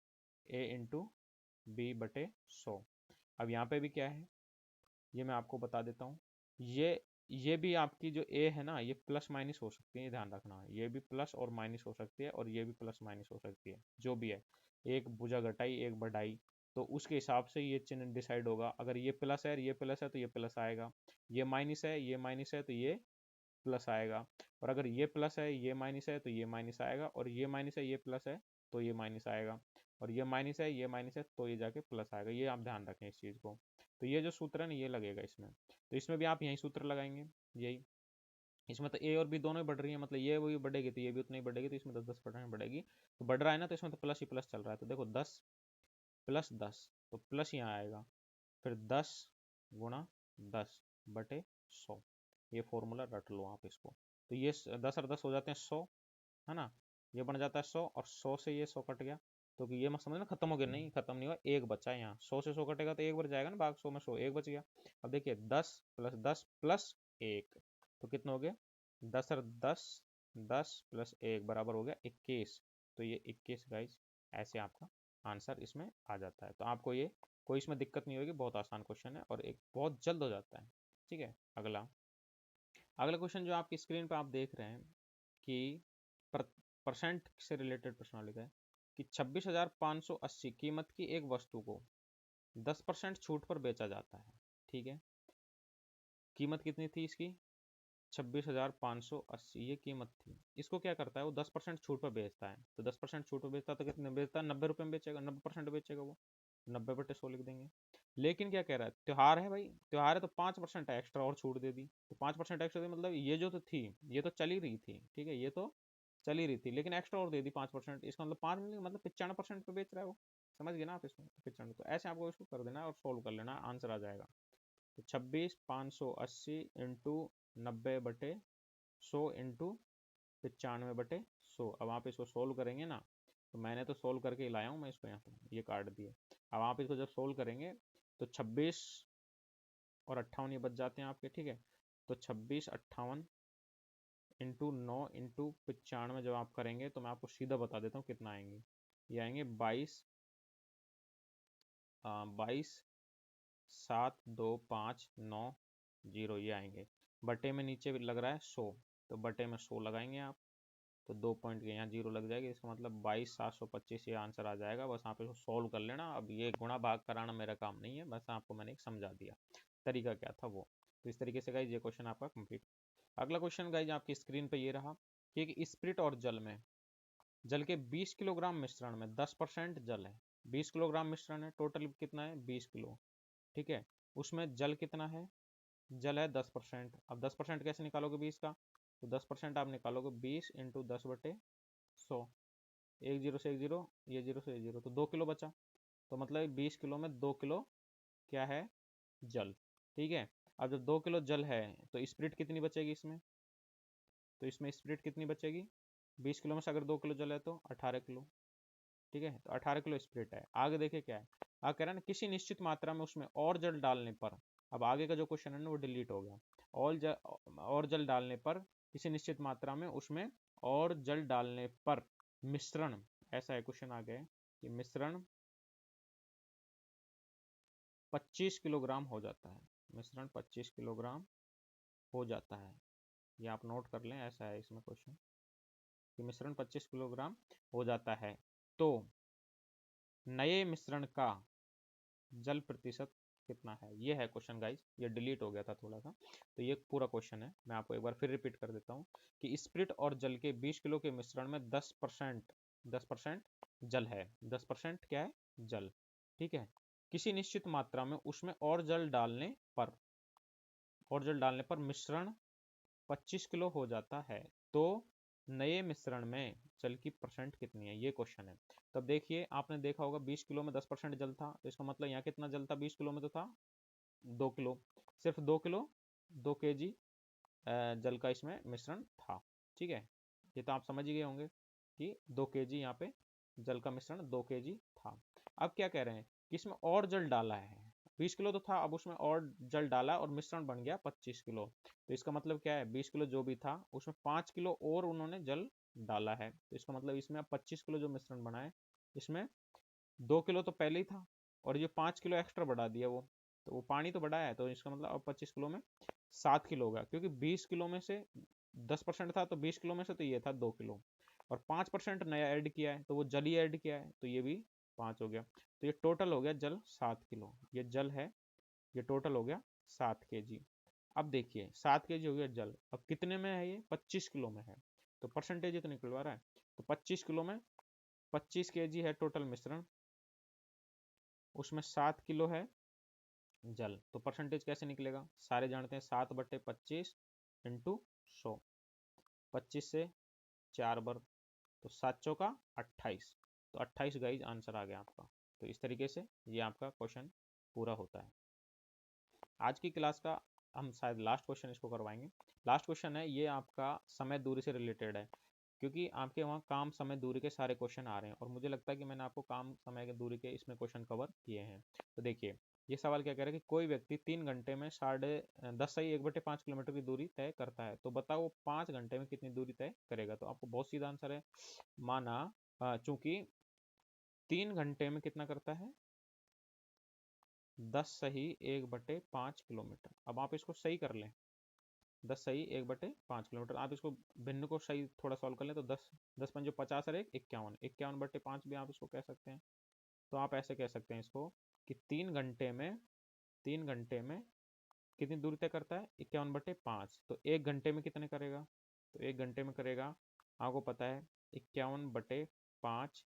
A into B बटे 100। अब यहाँ पे भी क्या है ये मैं आपको बता देता हूँ, ये भी आपकी जो a है ना, ये प्लस माइनस हो सकती है, ये ध्यान रखना, ये भी प्लस और माइनस हो सकती है और ये भी प्लस माइनस हो सकती है, जो भी है, एक भुजा घटाई एक बढ़ाई, तो उसके हिसाब से ये चिन्ह डिसाइड होगा। अगर ये प्लस है ये प्लस है तो ये प्लस आएगा, ये माइनस है तो ये प्लस आएगा, और अगर ये प्लस है ये माइनस है तो ये माइनस आएगा, और ये माइनस है ये प्लस है तो ये माइनस आएगा, और ये माइनस है ये माइनस है तो ये जाके प्लस आएगा। ये आप ध्यान रखें इस चीज़ को। तो ये जो सूत्र है ना ये लगेगा इसमें, तो इसमें भी आप यही सूत्र लगाएंगे, यही। इसमें तो ए और बी दोनों ही बढ़ रही है, मतलब ये वही बढ़ेगी तो ये भी उतना ही बढ़ेगी, तो इसमें 10-10% बढ़ेगी, तो बढ़ रहा है ना, तो इसमें तो प्लस ही प्लस चल रहा है। तो देखो 10 + 10 तो प्लस यहाँ आएगा, फिर 10 × 10/100, ये फॉर्मूला रट लो आप इसको। तो ये 10 और 10 हो जाते हैं 100, है ना, ये बन जाता है 100, और 100 से ये 100 कट गया, तो ये मत समझना खत्म हो गया, नहीं खत्म नहीं हुआ, एक बचा है यहाँ, 100 से 100 कटेगा तो एक बच जाएगा ना, भाग 100 में 100, एक बच गया। अब देखिए 10 + 10 + 1 तो कितना हो गया, 10 और 10, 10 + 1 बराबर हो गया 21, तो ये 21 गाइज, ऐसे आपका आंसर इसमें आ जाता है। तो आपको ये कोई इसमें दिक्कत नहीं होगी, बहुत आसान क्वेश्चन है और एक बहुत जल्द हो जाता है। ठीक है, अगला क्वेश्चन जो आपकी स्क्रीन पे आप देख रहे हैं कि परसेंट से रिलेटेड प्रश्न लिखा है कि 26,580 कीमत की एक वस्तु को 10% छूट पर बेचा जाता है। ठीक है, कीमत कितनी थी इसकी, 26,580 ये कीमत थी। इसको क्या करता है, वो 10% छूट पर बेचता है, तो 10% छूट पर बेचता है तो कितने बेचता है, 90 रुपये में बेचेगा, 90% बेचेगा वो, 90/100 लिख देंगे। लेकिन क्या कह रहा है, त्योहार है भाई, त्योहार है तो 5% एक्स्ट्रा और छूट दे दी, तो 5% एक्स्ट्रा दे, मतलब ये जो तो थी ये तो चली रही थी, ठीक है, ये तो चली रही थी, लेकिन एक्स्ट्रा और दे दी 5%, इसका मतलब 5 नहीं, मतलब 95% पे बेच रहा है वो, समझ गए ना आप इसमें, 95। तो ऐसे आपको इसको कर देना और सोल्व कर लेना, आंसर आ जाएगा। तो 26,580 इंटू 90/100 इंटू 95/100। अब आप इसको सोल्व करेंगे ना, तो मैंने तो सोल्व करके ही लाया हूँ मैं इसको, यहाँ पे ये काट दिए। अब आप इसको जब सोल्व करेंगे तो 26 और 58 ये बच जाते हैं आपके, ठीक है। तो 26 58 इंटू 9 इंटू 95 जब आप करेंगे तो मैं आपको सीधा बता देता हूँ कितना आएंगे, ये आएंगे 22,7,2,5,9,0 ये आएंगे। बटे में नीचे भी लग रहा है 100, तो बटे में 100 लगाएंगे आप, तो 2 पॉइंट के यहाँ 0 लग जाएगी, इसका मतलब 22,725 ये आंसर आ जाएगा। बस आप इसको सॉल्व कर लेना, अब ये गुणा भाग कराना मेरा काम नहीं है, बस आपको मैंने एक समझा दिया तरीका क्या था वो। तो इस तरीके से गाइज ये क्वेश्चन आपका कंप्लीट। अगला क्वेश्चन गाइज आपकी स्क्रीन पे ये रहा कि स्प्रिट और जल के 20 किलोग्राम मिश्रण में 10% जल है, 20 किलोग्राम मिश्रण है, टोटल कितना है 20 किलो, ठीक है। उसमें जल कितना है, जल है 10%। अब 10% कैसे निकालोगे 20 का, तो 10% आप निकालोगे 20 इंटू 10/100, एक जीरो से एक जीरो, ये जीरो से एक जीरो, तो 2 किलो बचा, तो मतलब 20 किलो में 2 किलो क्या है, जल, ठीक है। अब जब 2 किलो जल है तो स्प्रिट कितनी बचेगी इसमें, तो इसमें स्प्रिट कितनी बचेगी, 20 किलो में से अगर 2 किलो जल है तो 18 किलो, ठीक है। तो 18 किलो स्प्रिट है। आगे देखिए क्या है, आगे कह रहा है ना किसी निश्चित मात्रा में उसमें और जल डालने पर, अब आगे का जो क्वेश्चन है ना वो डिलीट हो गया, और जल डालने पर, किसी निश्चित मात्रा में उसमें और जल डालने पर मिश्रण, ऐसा है क्वेश्चन आ गया कि मिश्रण 25 किलोग्राम हो जाता है, मिश्रण 25 किलोग्राम हो जाता है, ये आप नोट कर लें, ऐसा है इसमें क्वेश्चन कि मिश्रण 25 किलोग्राम हो जाता है, तो नए मिश्रण का जल प्रतिशत कितना है, ये है क्वेश्चन गाइज, ये डिलीट हो गया था थोड़ा सा, तो ये पूरा क्वेश्चन है, मैं आपको एक बार फिर रिपीट कर देता हूँ कि स्प्रिट और जल के 20 किलो के मिश्रण में 10% जल है, 10% क्या है, जल, ठीक है। किसी निश्चित मात्रा में उसमें और जल डालने पर मिश्रण 25 किलो हो जाता है, तो नए मिश्रण में जल की परसेंट कितनी है, ये क्वेश्चन है। तब देखिए आपने देखा होगा 20 किलो में 10% जल था, तो इसका मतलब यहाँ कितना जल था, 20 किलो में तो था 2 किलो, सिर्फ 2 किलो 2 kg जल का इसमें मिश्रण था, ठीक है। ये तो आप समझ ही गए होंगे कि 2 kg यहाँ पे जल का मिश्रण 2 kg था। अब क्या कह रहे हैं कि इसमें और जल डाला है, 20 किलो तो था, अब उसमें और जल डाला और मिश्रण बन गया 25 किलो, तो इसका मतलब क्या है 20 किलो जो भी था उसमें 5 किलो और उन्होंने जल डाला है, तो इसका मतलब इसमें अब 25 किलो जो मिश्रण बना है, इसमें 2 किलो तो पहले ही था और ये 5 किलो एक्स्ट्रा बढ़ा दिया वो, तो वो पानी तो बढ़ाया है, तो इसका मतलब अब 25 किलो में 7 किलो होगा, क्योंकि 20 किलो में से 10% था, तो 20 किलो में से तो ये था 2 किलो, और 5% नया ऐड किया है तो वो जल ही ऐड किया है, तो ये भी 5 हो गया, तो ये टोटल हो गया जल 7 किलो, ये जल है, ये टोटल हो गया 7 kg। अब देखिए 7 kg हो गया जल, अब कितने में है ये, 25 किलो में है, तो परसेंटेज इतना निकलवा रहा है, तो 25 किलो में 25 kg है टोटल मिश्रण, उसमें 7 किलो है जल, तो परसेंटेज कैसे निकलेगा, सारे जानते हैं 7/25 इंटू 100, 25 से 4 बार, तो 7 चौका 28, तो 28 गाइज आंसर आ गया आपका। तो इस तरीके से ये आपका क्वेश्चन पूरा होता है। आज की क्लास का हम शायद लास्ट क्वेश्चन इसको करवाएंगे। लास्ट क्वेश्चन है ये आपका समय दूरी से रिलेटेड है, क्योंकि आपके वहाँ काम समय दूरी के सारे क्वेश्चन आ रहे हैं और मुझे लगता है कि मैंने आपको काम समय के दूरी के इसमें क्वेश्चन कवर किए हैं। तो देखिए ये सवाल क्या कह रहा है कि कोई व्यक्ति 3 घंटे में 10^-1/5 किलोमीटर की दूरी तय करता है, तो बताओ वो 5 घंटे में कितनी दूरी तय करेगा। तो आपको बहुत सीधा आंसर है, माना चूंकि 3 घंटे में कितना करता है, 10^-1/5 किलोमीटर। अब आप इसको सही कर लें, 10^-1/5 किलोमीटर, आप इसको भिन्न को सही थोड़ा सॉल्व कर लें तो 10×5 = 50 और 1 = 51, 51/5 भी आप इसको कह सकते हैं। तो आप ऐसे कह सकते हैं इसको कि 3 घंटे में कितनी दूरी तय करता है, 51/5, तो 1 घंटे में कितने करेगा, तो 1 घंटे में करेगा, आपको पता है 51/5,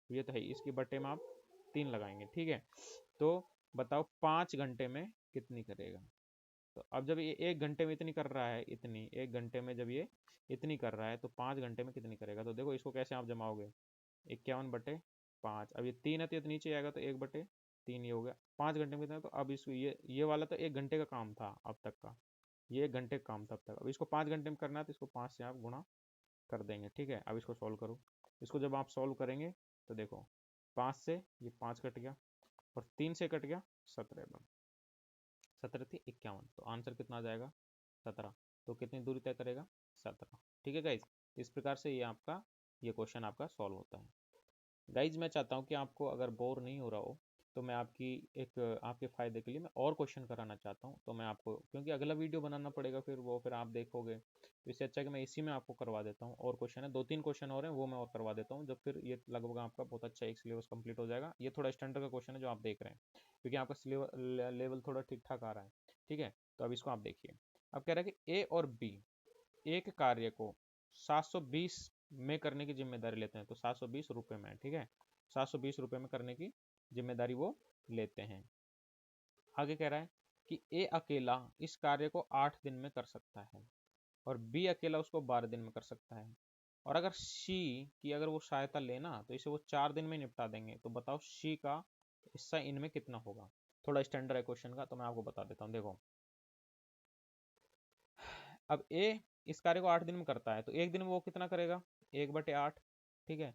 ये तो है, इसकी बटे में आप 3 लगाएंगे, ठीक है। तो बताओ 5 घंटे में कितनी करेगा। तो अब जब ये 1 घंटे में इतनी कर रहा है, इतनी 1 घंटे में जब ये इतनी कर रहा है, तो 5 घंटे में कितनी करेगा। तो देखो इसको कैसे आप जमाओगे, 51/5, अब ये 3 है तो ये तो नीचे आएगा, तो 1/3 ये हो गया, 5 घंटे में कितना। तो अब इसको ये वाला तो 1 घंटे का काम था अब तक का, ये 1 घंटे का काम था अब तक, अब इसको 5 घंटे में करना है तो इसको 5 से आप गुणा कर देंगे, ठीक है। अब इसको सॉल्व करो, इसको जब आप सॉल्व करेंगे तो देखो 5 से ये 5 कट गया और 3 से कट गया 17, 17 थी 51, तो आंसर कितना आ जाएगा 17। तो कितनी दूरी तय करेगा, 17, ठीक है गाइज। इस प्रकार से ये क्वेश्चन आपका सॉल्व होता है। गाइज मैं चाहता हूँ कि आपको अगर बोर नहीं हो रहा हो तो मैं आपके फ़ायदे के लिए मैं और क्वेश्चन कराना चाहता हूँ, तो मैं आपको, क्योंकि अगला वीडियो बनाना पड़ेगा फिर आप देखोगे, तो इससे अच्छा कि मैं इसी में आपको करवा देता हूँ। और क्वेश्चन है 2-3 क्वेश्चन और हैं, वो मैं और करवा देता हूँ, जब फिर ये लगभग आपका बहुत अच्छा एक सिलेबस कंप्लीट हो जाएगा। ये थोड़ा स्टैंडर्ड का क्वेश्चन है जो आप देख रहे हैं, क्योंकि आपका सिलेबस लेवल थोड़ा ठीक ठाक आ रहा है, ठीक है। तो अब इसको आप देखिए, अब कह रहा है कि ए और बी एक कार्य को 720 में करने की जिम्मेदारी लेते हैं, तो 720 रुपये में, ठीक है, 720 रुपये में करने की जिम्मेदारी वो लेते हैं। आगे कह रहा है कि ए अकेला इस कार्य को 8 दिन में कर सकता है और बी अकेला उसको 12 दिन में कर सकता है, और अगर सी की अगर वो सहायता लेना तो इसे वो 4 दिन में निपटा देंगे। तो बताओ सी का हिस्सा इनमें कितना होगा। थोड़ा स्टैंडर्ड है क्वेश्चन का, तो मैं आपको बता देता हूँ। देखो अब ए इस कार्य को 8 दिन में करता है, तो एक दिन में वो कितना करेगा, 1/8, ठीक है,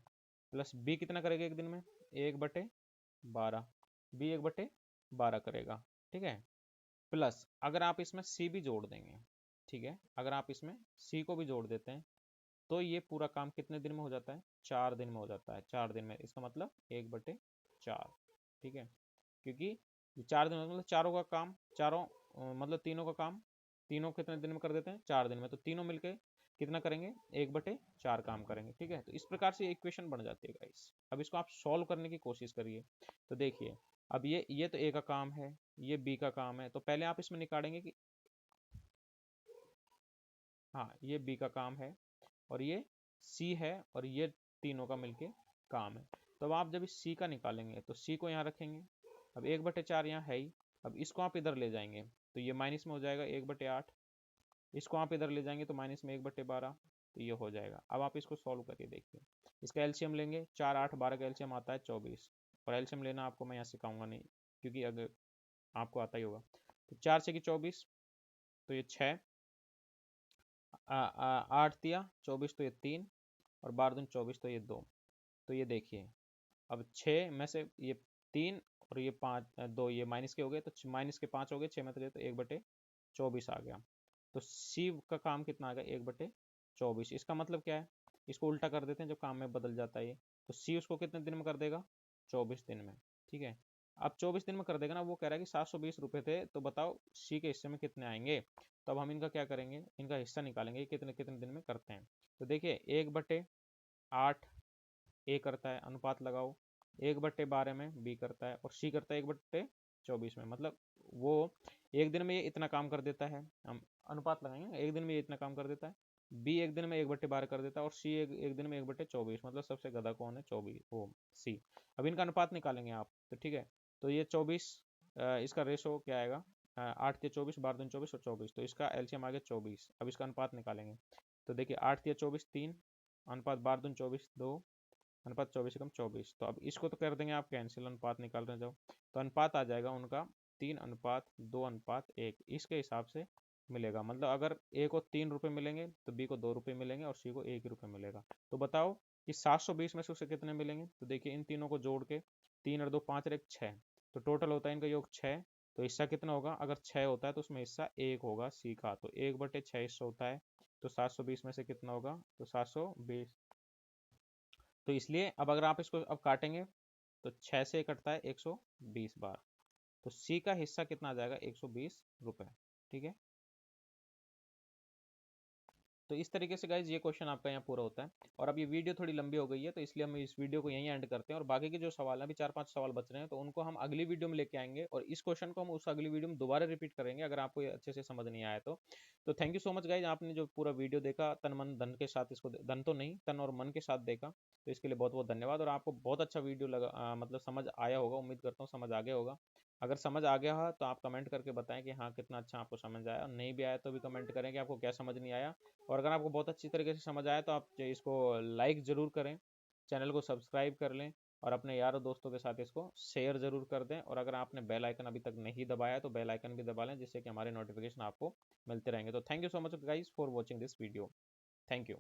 प्लस बी कितना करेगा एक दिन में, 1/12, बी 1/12 करेगा, ठीक है, प्लस अगर आप इसमें सी भी जोड़ देंगे, ठीक है, अगर आप इसमें सी को भी जोड़ देते हैं तो ये पूरा काम कितने दिन में हो जाता है, 4 दिन में हो जाता है, 4 दिन में, इसका मतलब 1/4, ठीक है, क्योंकि ये 4 दिन मतलब चारों का काम, मतलब तीनों का काम, तीनों कितने दिन में कर देते हैं, 4 दिन में, तो तीनों मिलके कितना करेंगे, 1/4 काम करेंगे, ठीक है। तो इस प्रकार से इक्वेशन बन जाती है गाइस। अब इसको आप सॉल्व करने की कोशिश करिए। तो देखिए अब ये तो ए का काम है, ये बी का काम है, तो पहले आप इसमें निकालेंगे कि हाँ ये बी का काम है और ये सी है और ये तीनों का मिलके काम है। तो अब आप जब इस सी का निकालेंगे तो सी को यहाँ रखेंगे, अब 1/4 यहाँ है ही, अब इसको आप इधर ले जाएंगे तो ये माइनस में हो जाएगा 1/8, इसको आप इधर ले जाएंगे तो माइनस में 1/12, तो ये हो जाएगा। अब आप इसको सॉल्व करके देखिए, इसका एलसीएम लेंगे, 4, 8, 12 का एलसीएम आता है 24, और एलसीएम लेना आपको मैं यहाँ सिखाऊंगा नहीं, क्योंकि अगर आपको आता ही होगा। तो 4×6 = 24, तो ये 6, 8×3 = 24, तो ये 3, और 12×2 = 24, तो ये 2। तो ये देखिए अब 6 में से ये 3 और ये 5, 2 ये माइनस के हो गए, तो माइनस के 5 हो गए, 6 में तो 1/24 आ गया। तो सी का काम कितना आ गया, 1/24। इसका मतलब क्या है, इसको उल्टा कर देते हैं जब काम में बदल जाता है ये, तो सी उसको कितने दिन में कर देगा, 24 दिन में, ठीक है। अब 24 दिन में कर देगा ना, वो कह रहा है कि 720 रुपये थे, तो बताओ सी के हिस्से में कितने आएंगे। तो अब हम इनका क्या करेंगे, इनका हिस्सा निकालेंगे कितने कितने दिन में करते हैं। तो देखिए 1/8 ए करता है, अनुपात लगाओ, 1/12 में बी करता है, और सी करता है 1/4, 24 में, मतलब वो एक दिन में ये इतना काम कर देता है, हम अनुपात लगाएंगे, एक दिन में ये इतना काम कर देता है, बी एक दिन में 1/12 कर देता है, और सी एक दिन में 1/24, मतलब सबसे गधा कौन है, 24, वो सी। अब इनका अनुपात निकालेंगे आप, तो ठीक है, तो ये 24, इसका रेशो क्या आएगा, 8 के 24, 12 दूनी 24 और 24, तो इसका एलसीएम आ गया 24। अब इसका अनुपात निकालेंगे, तो देखिए 8 या 24 3, अनुपात 12 दूनी 24 2, अनुपात 24 एकम 24। तो अब इसको तो कर देंगे आप कैंसिल, अनुपात निकाल रहे जाओ, तो अनुपात आ जाएगा उनका 3:2:1, इसके हिसाब से मिलेगा। मतलब अगर ए को 3 रुपये मिलेंगे तो बी को 2 रुपये मिलेंगे और सी को 1 ही रुपये मिलेगा। तो बताओ कि 720 में से उसे कितने मिलेंगे, तो देखिए इन तीनों को जोड़ के 3 और 2 5 और 1 6, तो टोटल होता है इनका योग 6। तो हिस्सा कितना होगा, अगर 6 होता है तो उसमें हिस्सा 1 होगा सी का, तो 1/6 हिस्सा होता है, तो 720 में से कितना होगा, तो 720। तो इसलिए अब अगर आप इसको अब काटेंगे तो 6 से कटता है 120 बार, तो सी का हिस्सा कितना आ जाएगा, 120 रुपये। ठीक है, तो इस तरीके से गाइज ये क्वेश्चन आपका यहाँ पूरा होता है। और अब ये वीडियो थोड़ी लंबी हो गई है, तो इसलिए हम इस वीडियो को यहीं एंड करते हैं, और बाकी के जो सवाल हैं, अभी 4-5 सवाल बच रहे हैं, तो उनको हम अगली वीडियो में लेके आएंगे, और इस क्वेश्चन को हम उस अगली वीडियो में दोबारा रिपीट करेंगे, अगर आपको ये अच्छे से समझ नहीं आया तो thank you so much guys, आपने जो पूरा वीडियो देखा तन मन धन के साथ, इसको धन तो नहीं, तन और मन के साथ देखा, तो इसके लिए बहुत बहुत धन्यवाद। और आपको बहुत अच्छा वीडियो लगा, मतलब समझ आया होगा, उम्मीद करता हूँ समझ आ गया होगा। अगर समझ आ गया हो तो आप कमेंट करके बताएं कि हाँ कितना अच्छा आपको समझ आया, और नहीं भी आया तो भी कमेंट करें कि आपको क्या समझ नहीं आया। और अगर आपको बहुत अच्छी तरीके से समझ आया तो आप इसको लाइक ज़रूर करें, चैनल को सब्सक्राइब कर लें, और अपने यारों दोस्तों के साथ इसको शेयर ज़रूर कर दें। और अगर आपने बेल आइकन अभी तक नहीं दबाया तो बेल आइकन भी दबा लें, जिससे कि हमारे नोटिफिकेशन आपको मिलते रहेंगे। तो thank you so much guys for watching this video. Thank you.